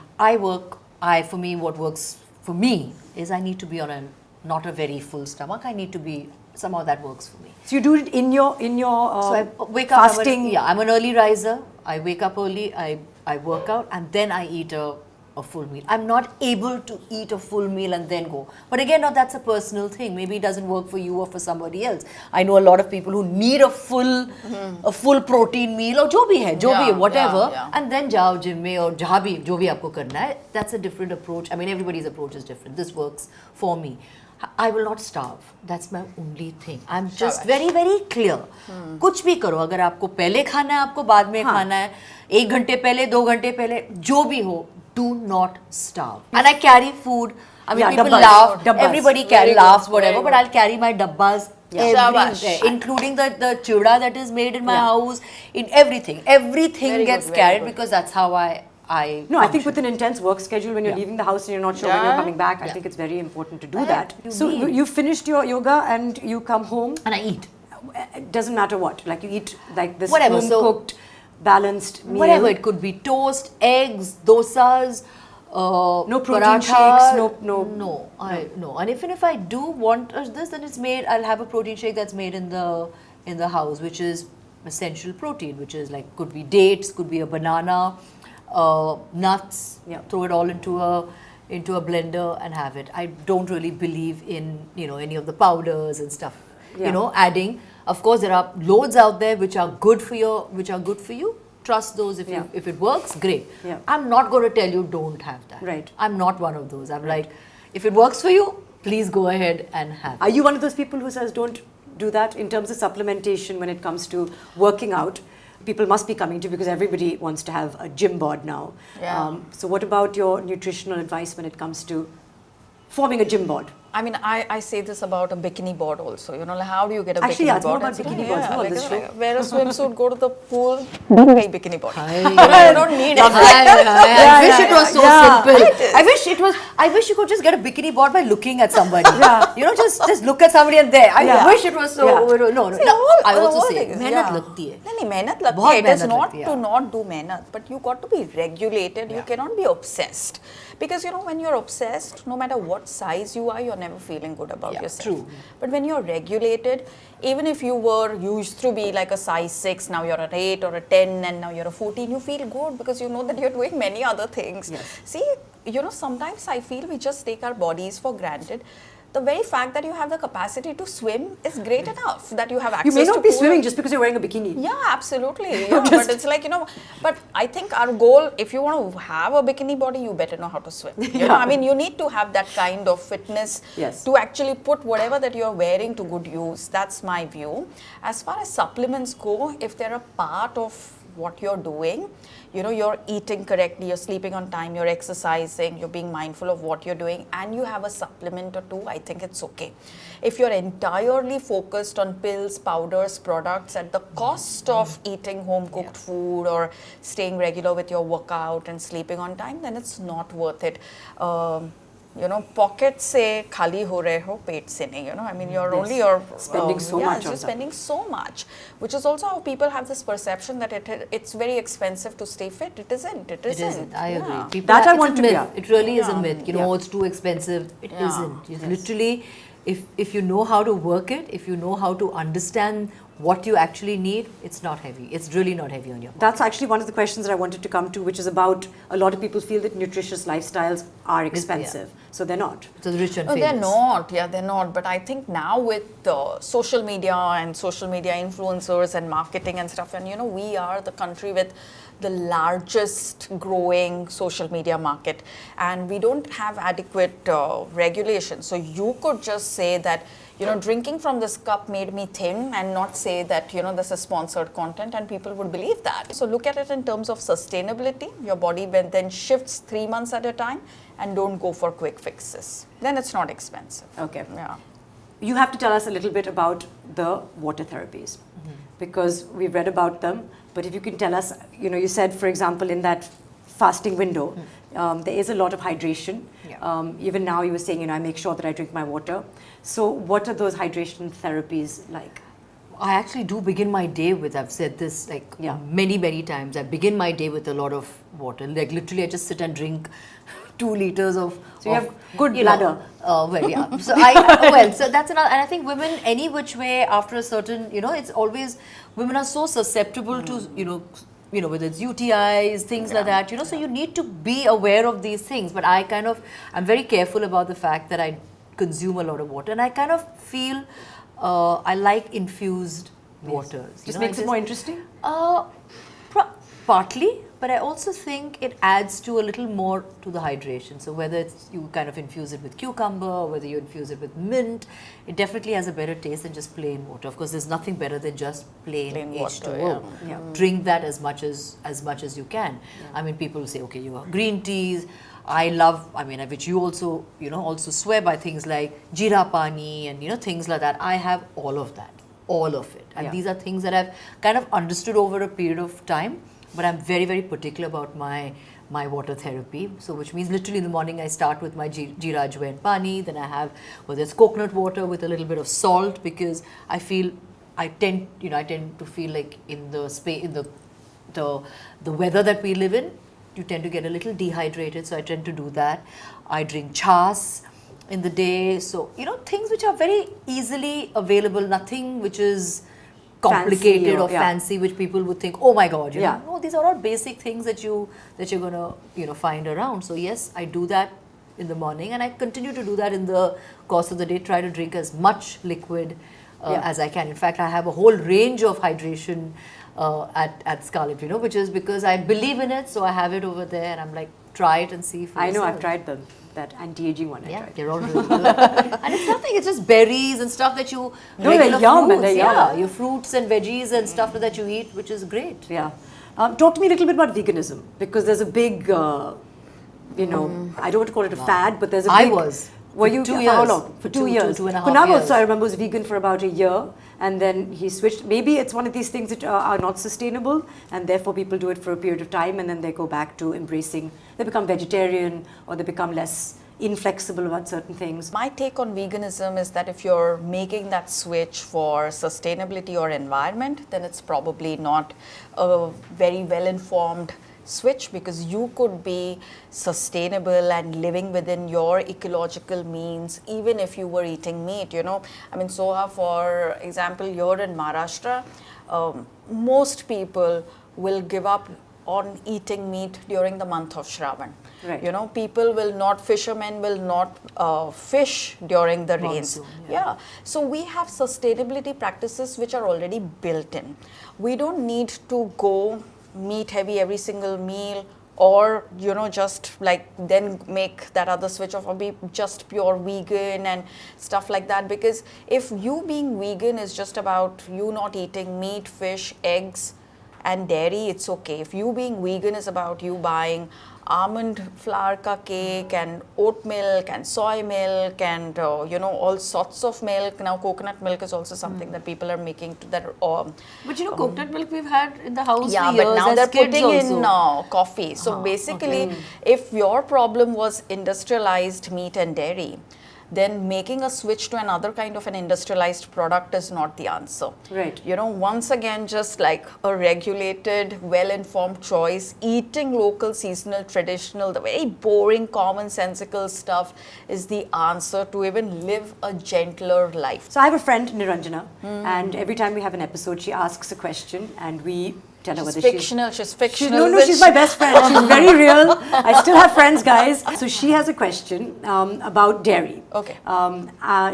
For me, what works for me is I need to be on not a very full stomach. I need to be, somehow that works for me. So you do it in your So I wake up, fasting. I'm an early riser. I wake up early, I work out, and then I eat a full meal. I'm not able to eat a full meal and then go. But again, now that's a personal thing. Maybe it doesn't work for you or for somebody else. I know a lot of people who need a full protein meal or jo bhi hai, whatever, and then jao gym mein or jahan bhi jo bhi aapko karna hai. That's a different approach. I mean, everybody's approach is different. This works for me. I will not starve. That's my only thing. I'm just very, very clear. कुछ भी करो, अगर आपको पहले खाना है, आपको बाद में खाना है, 1 घंटे पहले, 2 घंटे पहले, जो भी हो, do not starve. And I carry food. I mean, people laugh. Everybody laughs, whatever. But I'll carry my dabbas everywhere, including the chuda that is made in my house. In everything gets carried because that's how I think with an intense work schedule, when you're leaving the house and you're not sure when you're coming back, I think it's very important to do that. So you finished your yoga and you come home and I eat. It doesn't matter what, like you eat like this whatever, home-cooked, balanced meal. Whatever, it could be toast, eggs, dosas, no protein paratha, shakes, no. And even if I do want this, then it's made. I'll have a protein shake that's made in the house, which is essential protein, which is like could be dates, could be a banana, nuts. Throw it all into a blender and have it. I don't really believe in any of the powders and stuff. Adding. Of course, there are loads out there which are good for you. Trust those. If it works, great. I'm not going to tell you don't have that. Right. I'm not one of those. I'm like, if it works for you, please go ahead and have Are it. you one of those people who says don't do that in terms of supplementation when it comes to working out? People must be coming to you because everybody wants to have a gym board now. Yeah. So what about your nutritional advice when it comes to forming a gym board? I mean, I say this about a bikini board also. You know, like how do you get a Actually, bikini yeah, it's more board? about bikini boards, no, on this show. Wear a swimsuit, go to the pool, make bikini board. You don't need it. I wish it was so Yeah. simple. I wish you could just get a bikini board by looking at somebody. You know, just look at somebody and there. I wish it was so. Yeah. No. See, I the also whole say, thing is, मेहनत लगती है. नहीं मेहनत लगती बहुत है. It is मेहनत not लगती है, to yeah. not do mehnat, but you got to be regulated. You cannot be obsessed, because you know when you're obsessed, no matter what size you are, you're never feeling good about yourself. True. But when you're regulated, even if you were used to be like a size 6, now you're an 8 or a 10, and now you're a 14, you feel good because you know that you're doing many other things. Yes. See, you know, sometimes I feel we just take our bodies for granted. The very fact that you have the capacity to swim is great enough. That you have access You may to not be pool. swimming just because you're wearing a bikini. Yeah, absolutely. Yeah, but it's like, you know, but I think our goal, if you want to have a bikini body, you better know how to swim. You know, I mean, you need to have that kind of fitness to actually put whatever that you're wearing to good use. That's my view. As far as supplements go, if they're a part of what you're doing, you know, you're eating correctly, you're sleeping on time, you're exercising, you're being mindful of what you're doing, and you have a supplement or two, I think it's okay. If you're entirely focused on pills, powders, products at the cost of eating home cooked food or staying regular with your workout and sleeping on time, then it's not worth it. You know, pocket se khali ho rahe ho, pet se nahi, you know. I mean, you're only spending so much on just spending so much, which is also how people have this perception that it's very expensive to stay fit. It isn't. It isn't. It isn't. I agree. Yeah. People That I it's want a to myth. hear. It really is a myth. You know, it's too expensive. It Yeah. isn't. You literally, if you know how to work it, if you know how to understand what you actually need, it's not heavy. It's really not heavy on your body. That's actually one of the questions that I wanted to come to, which is about a lot of people feel that nutritious lifestyles are expensive. So they're not. So the rich and No, famous. they're not. Yeah, they're not. But I think now with social media and social media influencers and marketing and stuff, and you know, we are the country with the largest growing social media market, and we don't have adequate regulation. So you could just say that, you know, drinking from this cup made me thin, and not say that, you know, this is sponsored content, and people would believe that. So look at it in terms of sustainability. Your body then shifts 3 months at a time, and don't go for quick fixes. Then it's not expensive. Okay. Yeah. You have to tell us a little bit about the water therapies, because we've read about them. But if you can tell us, you know, you said, for example, in that fasting window, there is a lot of hydration. Even now you were saying, you know, I make sure that I drink my water. So what are those hydration therapies like? I actually do begin my day with, I've said this like many times, I begin my day with a lot of water. Like literally I just sit and drink 2 liters of... So you have good bladder. Well, yeah. So so that's another, and I think women, any which way, after a certain, you know, it's always, women are so susceptible to, you know, whether it's UTIs, things like that, you know, so you need to be aware of these things. But I'm very careful about the fact that I consume a lot of water, and I kind of feel I like infused waters. Just makes it more interesting? Partly, but I also think it adds to a little more to the hydration. So whether it's you kind of infuse it with cucumber, or whether you infuse it with mint, it definitely has a better taste than just plain water. Of course, there's nothing better than just plain H2O. water, Drink that as much as you can. I mean, people say, okay, you have green teas. I love, which you also, you know, also swear by things like jeera pani and, you know, things like that. I have all of that, all of it. And these are things that I've kind of understood over a period of time. But I'm very particular about my water therapy. So which means literally in the morning I start with my jeera ajwain pani, then I have whether it's coconut water with a little bit of salt, because I tend to feel like in the weather that we live in, you tend to get a little dehydrated, so I tend to do that. I drink chas in the day, so you know, things which are very easily available, nothing which is complicated or fancy, which people would think, oh my god, you know, no, these are all basic things that you're gonna, you know, find around. So yes, I do that in the morning, and I continue to do that in the course of the day. Try to drink as much liquid as I can. In fact, I have a whole range of hydration at Scarlet, you know, which is because I believe in it, so I have it over there, and I'm like, try it and see for yourself. I've tried them. that anti-aging one I Yeah, tried. they're all really good. And it's nothing, it's just berries and stuff that you, No, they're regular yum, fruits, they're yeah, yum. your fruits and veggies and stuff that you eat, which is great. Yeah. Talk to me a little bit about veganism, because there's a big, you know, I don't want to call it a fad, but there's a I big... was. Were For you 2 for years. how long? For 2 years. Two and a half Kunal years. also, I remember, was vegan for about a year, and then he switched. Maybe it's one of these things that are not sustainable, and therefore people do it for a period of time, and then they go back to embracing. They become vegetarian, or they become less inflexible about certain things. My take on veganism is that if you're making that switch for sustainability or environment, then it's probably not a very well-informed switch, because you could be sustainable and living within your ecological means even if you were eating meat, you know. I mean, Soha, for example, here in Maharashtra, most people will give up on eating meat during the month of Shravan. Right. You know, fishermen will not fish during the rains. Monsoon, Yeah. So we have sustainability practices which are already built in. We don't need to go meat heavy every single meal, or, you know, just like then make that other switch of, or be just pure vegan and stuff like that. Because if you being vegan is just about you not eating meat, fish, eggs and dairy, it's okay. If you being vegan is about you buying almond flour ka cake and oat milk and soy milk and you know, all sorts of milk. Now coconut milk is also something that people are making to that. But you know, coconut milk we've had in the house Yeah, for years but now as they're kids putting also. in coffee. So basically, if your problem was industrialized meat and dairy, then making a switch to another kind of an industrialized product is not the answer. Right. You know, once again, just like a regulated, well-informed choice, eating local, seasonal, traditional, the very boring, commonsensical stuff is the answer to even live a gentler life. So I have a friend, Niranjana, and every time we have an episode, she asks a question, and we tell her whether Fictional, she's fictional. No, she's my best friend. She's very real. I still have friends, guys. So she has a question about dairy. Okay.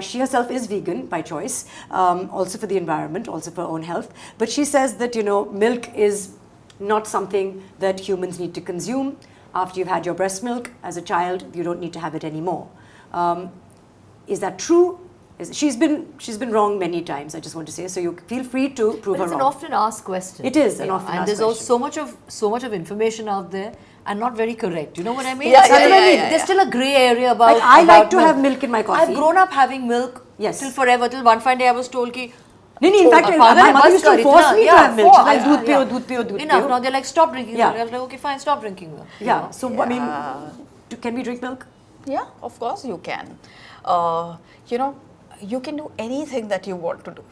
She herself is vegan by choice, also for the environment, also for her own health. But she says that, you know, milk is not something that humans need to consume. After you've had your breast milk as a child, you don't need to have it anymore. Is that true? She's been wrong many times, I just want to say. So you feel free to prove her It's wrong. an often asked question. It is an often asked And there's question. also so much of information out there and not very correct. You know what I mean? Yeah, That's yeah, what I yeah, mean. yeah, There's yeah. still a grey area about Like, I about like to have milk in my coffee. I've grown up having milk Yes. till forever. Till one fine day I was told ki In fact, my mother used to force me to have milk. She's like, "Doodh piyo, doodh piyo, doodh Enough. piyo." Now they're like, stop drinking Yeah. milk. I was like, okay, fine, stop drinking milk. You Yeah. know? So, I mean, can we drink milk? Yeah, of course you can. You know, you can do anything that you want to do.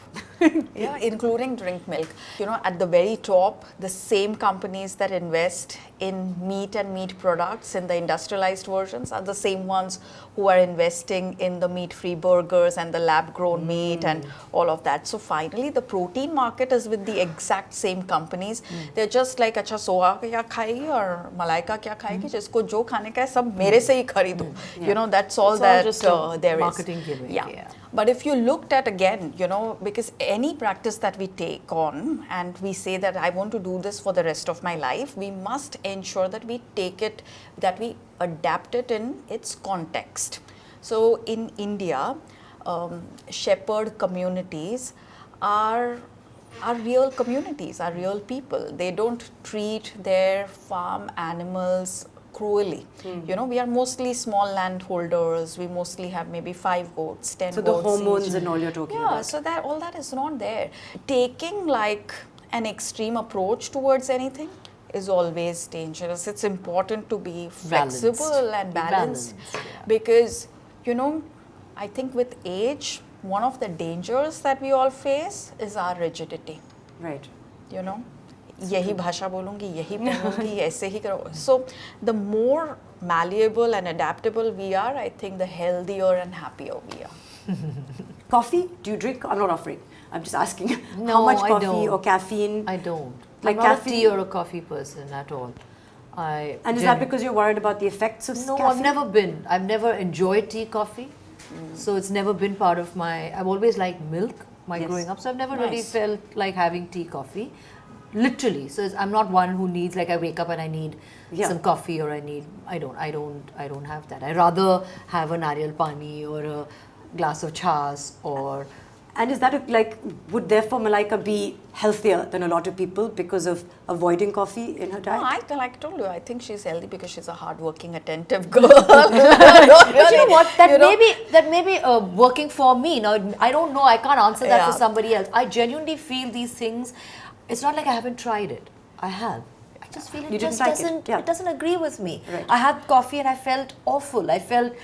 Yeah, including drink milk. You know, at the very top, the same companies that invest in meat and meat products in the industrialized versions are the same ones who are investing in the meat-free burgers and the lab-grown meat and all of that. So finally, the protein market is with the exact same companies. They're just like, अच्छा सोहा क्या खाएगी और मलाइका क्या खाएगी, जिसको जो खाने का है सब मेरे से ही खरीदो. You know, that's all It's all that just a there is. marketing gimmick, yeah. But if you looked at again, you know, because any practice that we take on and we say that I want to do this for the rest of my life, we must ensure that we take it, that we adapt it in its context. So in India, shepherd communities are real communities, are real people. They don't treat their farm animals cruelly. You know, we are mostly small landholders. We mostly have maybe 5 goats, 10 So the goats hormones each. and all you're talking Yeah, about. so that all that is not there. Taking like an extreme approach towards anything is always dangerous. It's important to be flexible and balanced, yeah. because, you know, I think with age, one of the dangers that we all face is our rigidity. Right. You know, यही भाषा बोलूँगी, यही पहनूँगी, ऐसे ही करो. So the more malleable and adaptable we are, I think the healthier and happier we are. Coffee? Do you drink? I'm not offering. I'm just asking. How No, much I coffee don't. or caffeine? I don't. Like I'm not caffeine? a tea or a coffee person at all. And is that because you're worried about the effects of No, caffeine? I've never been. I've never enjoyed tea, coffee. So it's never been part of my. I've always liked milk, Yes. growing up. So I've never really Nice. felt like having tea, coffee. Literally. So I'm not one who needs, like, I wake up and I need Yeah. some coffee, or I don't have that. I rather have a nariyal pani or a glass of chas, or And is that would therefore Malaika be healthier than a lot of people because of avoiding coffee in her diet? No, like I told you, I think she's healthy because she's a hardworking, attentive girl. But you know what? That may be working for me. Now, I don't know. I can't answer that for somebody else. I genuinely feel these things. It's not like I haven't tried it. I have. I just feel it just doesn't. It doesn't agree with me. Right. I had coffee and I felt awful. I felt.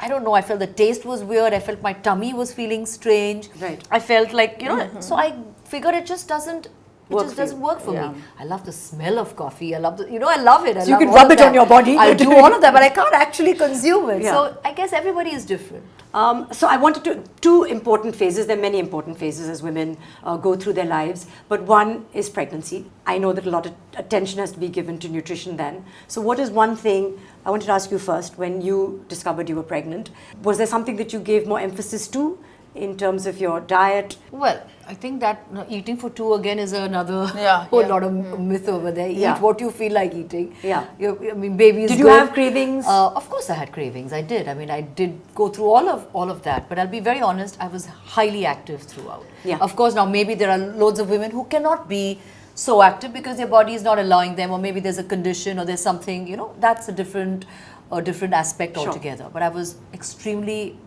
I don't know. I felt the taste was weird. I felt my tummy was feeling strange. Right. I felt like, you know. So I figured it just doesn't. It just doesn't work for me. I love the smell of coffee. I love the, I love it. So you can rub it on your body. I do all of that, but I can't actually consume it. Yeah. So I guess everybody is different. So I wanted two important phases. There are many important phases as women go through their lives, but one is pregnancy. I know that a lot of attention has to be given to nutrition then. So what is one thing, I wanted to ask you first, when you discovered you were pregnant, was there something that you gave more emphasis to in terms of your diet? Well, I think that eating for two again is another whole lot of myth over there. Eat what you feel like eating. Yeah. I mean, babies. Did you have cravings? Of course, I had cravings. I did. I mean, I did go through all of that. But I'll be very honest. I was highly active throughout. Yeah. Of course, now maybe there are loads of women who cannot be so active because their body is not allowing them, or maybe there's a condition, or there's something. That's a different aspect altogether. But I was extremely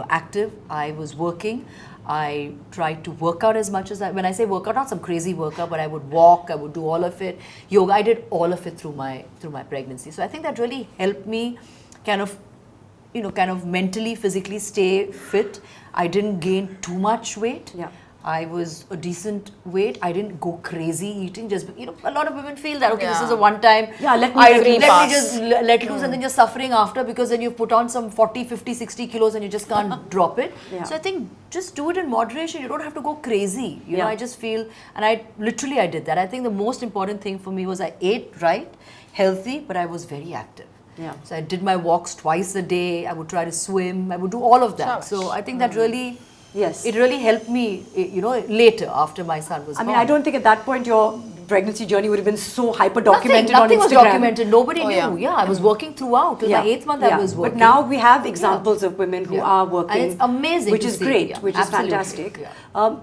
active. I was working. I tried to work out as much as when I say workout, not some crazy workout, but I would walk, I would do all of it. Yoga, I did all of it through my pregnancy. So I think that really helped me kind of mentally, physically stay fit. I didn't gain too much weight. Yeah. I was a decent weight. I didn't go crazy eating. Just a lot of women feel that this is a one time. Yeah, let me just let loose, and then you're suffering after because then you've put on some 40, 50, 60 kilos and you just can't drop it. Yeah. So I think just do it in moderation. You don't have to go crazy. You know, I just feel, and I did that. I think the most important thing for me was I ate right, healthy, but I was very active. Yeah. So I did my walks twice a day. I would try to swim. I would do all of that. So I think that really. Yes. It really helped me, later after my son was born. I mean, I don't think at that point your pregnancy journey would have been so hyper-documented on Instagram. Nothing was documented. Nobody knew. Yeah, I was working throughout. Till my 8th month I was working. But now we have examples of women who are working. And it's amazing which is great, which is fantastic. Yeah.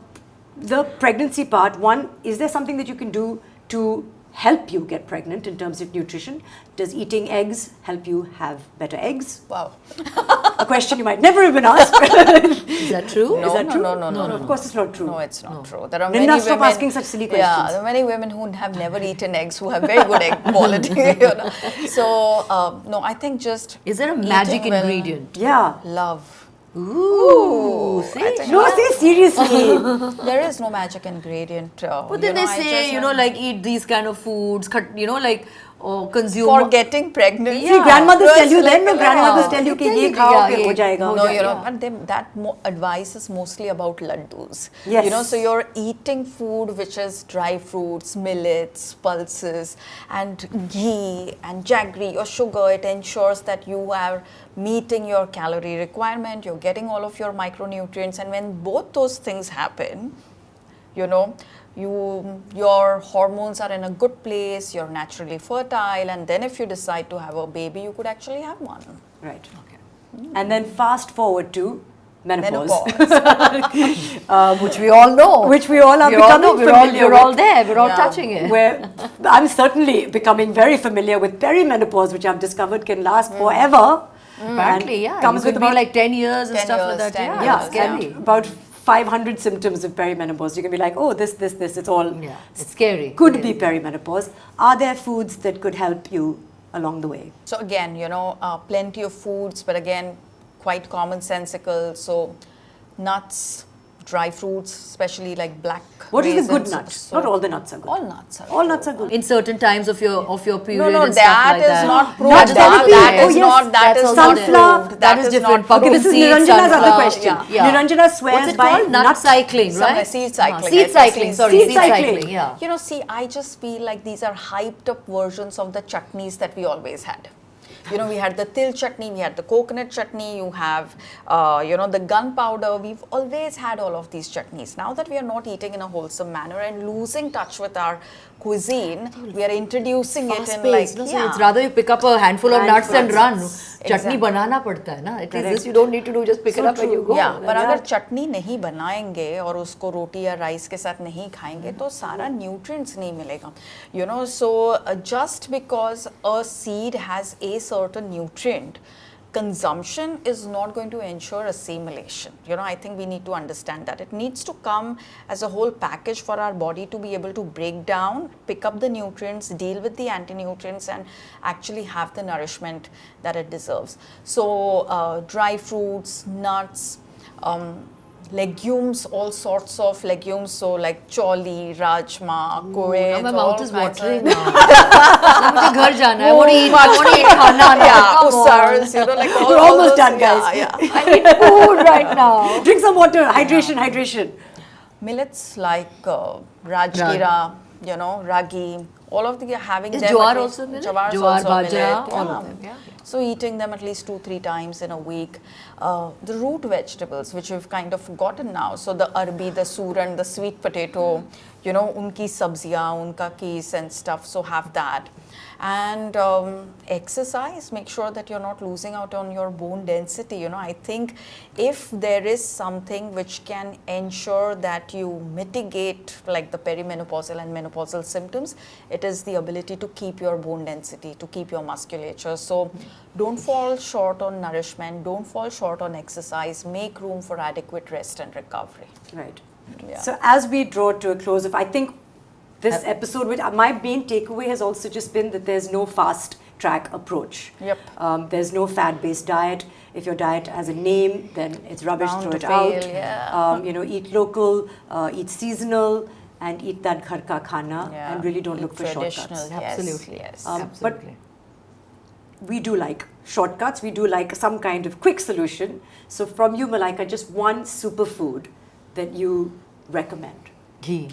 The pregnancy part, is there something that you can do to help you get pregnant in terms of nutrition? Does eating eggs help you have better eggs? Wow. A question you might never have been asked. Is that true? No, Is that true? No. Of course it's not true. No, it's not true. There are Ninna, many stop women, asking such silly questions. Yeah, there are many women who have never eaten eggs who have very good egg quality. So, no, I think just is there a magic ingredient? Yeah. Love. Ooh, see? Seriously. There is no magic ingredient. But then they say, like eat these kind of foods, consume. For getting pregnant. See, grandmothers tell you then, grandmothers tell you कि ये खाओ फिर हो जाएगा. No, but that advice is mostly about laddus. Yes. So you're eating food which is dry fruits, millets, pulses, and ghee and jaggery or sugar. It ensures that you are meeting your calorie requirement, you're getting all of your micronutrients, and when both those things happen, your hormones are in a good place, you're naturally fertile, and then if you decide to have a baby, you could actually have one. Right. Okay. And then fast forward to menopause. Which we all know. Which we all are becoming familiar with. We're all there. We're all touching it. Where I'm certainly becoming very familiar with perimenopause, which I've discovered can last forever. Apparently, comes with about like 10 years and stuff like that. Yeah, scary. And about 500 symptoms of perimenopause. You can be like, oh, this, it's all. Yeah, it's scary. Could be perimenopause. Are there foods that could help you along the way? So again, plenty of foods, but again, quite commonsensical. So nuts, dry fruits, especially like black What is the good raisins. nut? So Not all the nuts are good. all nuts are All good. nuts are good. In certain times of your period No, and stuff like that is not proved. Nuts That are is good. not. That is not sunflower. proved. That is different. not Okay, this is Seeds, Niranjana's other sunflower, question. yeah. Niranjana swears What's it by called? Nut cycling, right? Seed cycling. Seed cycling, sorry. Seed Seed cycling. cycling, yeah. See, I just feel like these are hyped up versions of the chutneys that we always had. You know, we had the til chutney, we had the coconut chutney, you have, you know, the gunpowder. We've always had all of these chutneys. Now that we are not eating in a wholesome manner and losing touch with our cuisine, we are introducing it in like, no? So it's rather you pick up a handful of nuts and run. Chutney Exactly. banana padta hai na. At least this you don't need to do, just pick it up and you go. Yeah, पर अगर चटनी नहीं बनाएंगे और उसको रोटी या rice के साथ नहीं खाएंगे तो सारा nutrients नहीं मिलेगा. You know, so just because a seed has a certain nutrient, consumption is not going to ensure assimilation. You know, I think we need to understand that. It needs to come as a whole package for our body to be able to break down, pick up the nutrients, deal with the anti-nutrients and actually have the nourishment that it deserves. So dry fruits, nuts, legumes, all sorts of legumes, so like choli, rajma, kurd. My mouth is watering now. मुझे घर जाना है. I want to eat खाना now. Yeah, usars, you know, like all, We're all almost those, done, guys. Yeah. I need food right now. Drink some water. Hydration. Millets like rajgira, you know, ragi, all of the having Is them. jowar at least- also millet? Jowar is Jowar, also bajra, millet, all yeah. of them, yeah. So eating them at least 2-3 times in a week. The root vegetables, which we've kind of forgotten now. So the arbi, the suran, the sweet potato, you know, unki sabziyan, unka kees and stuff. So have that. And exercise, make sure that you're not losing out on your bone density. You know, I think if there is something which can ensure that you mitigate like the perimenopausal and menopausal symptoms, it is the ability to keep your bone density, to keep your musculature. So don't fall short on nourishment, don't fall short on exercise, make room for adequate rest and recovery. Right. Yeah. So as we draw to a close, I think this episode, which my main takeaway has also just been that there's no fast track approach. Yep. There's no fad-based diet. If your diet has a name, then it's rubbish, Bound throw to it fail, out. yeah. You know, eat local, eat seasonal, and eat that ghar ka khana, Yeah. and really don't Eat look for traditional, shortcuts. yes, Absolutely. yes. But Absolutely. we do like shortcuts. We do like some kind of quick solution. So from you, Malaika, just one superfood that you recommend. Ghee.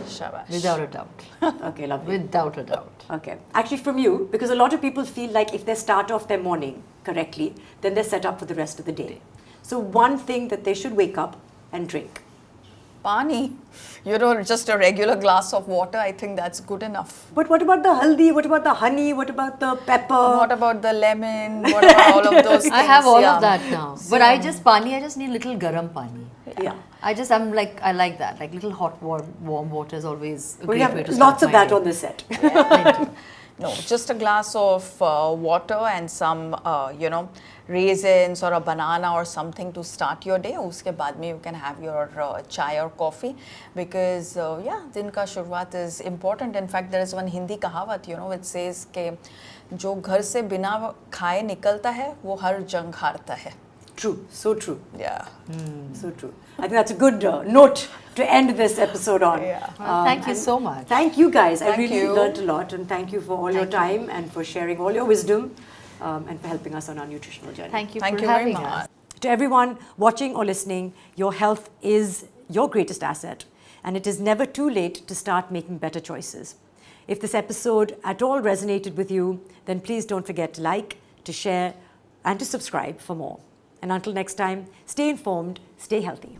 Shabash. Without a doubt. Okay, lovely. Without a doubt. Okay. Actually, from you, because a lot of people feel like if they start off their morning correctly, then they're set up for the rest of the day. So one thing that they should wake up and drink. Pani, you know, just a regular glass of water, I think that's good enough. But what about the haldi? What about the honey? What about the pepper? What about the lemon? What about all of those things? I have all Yeah. of that now. But I just need little garam pani. Yeah. I like that. Like little hot, warm water is always a We great way have to start lots of my that day. on the set. No, just a glass of water and some, you know, raisins or a banana or something to start your day. Uske baad mein you can have your chai or coffee because, yeah, din ka shurwaat is important. In fact, there is one Hindi kahawat, you know, it says ke jo ghar se bina khaye nikalta hai, wo har jang harta hai. True. So true. Yeah. So true. I think that's a good note to end this episode on. Yeah. Thank you and so much. Thank you guys. I Thank really you. learned a lot, and thank you for all your time and for sharing all your wisdom and for helping us on our nutritional journey. Thank you Thank for you very having us. much. To everyone watching or listening, your health is your greatest asset, and it is never too late to start making better choices. If this episode at all resonated with you, then please don't forget to like, to share, and to subscribe for more. And until next time, stay informed, stay healthy.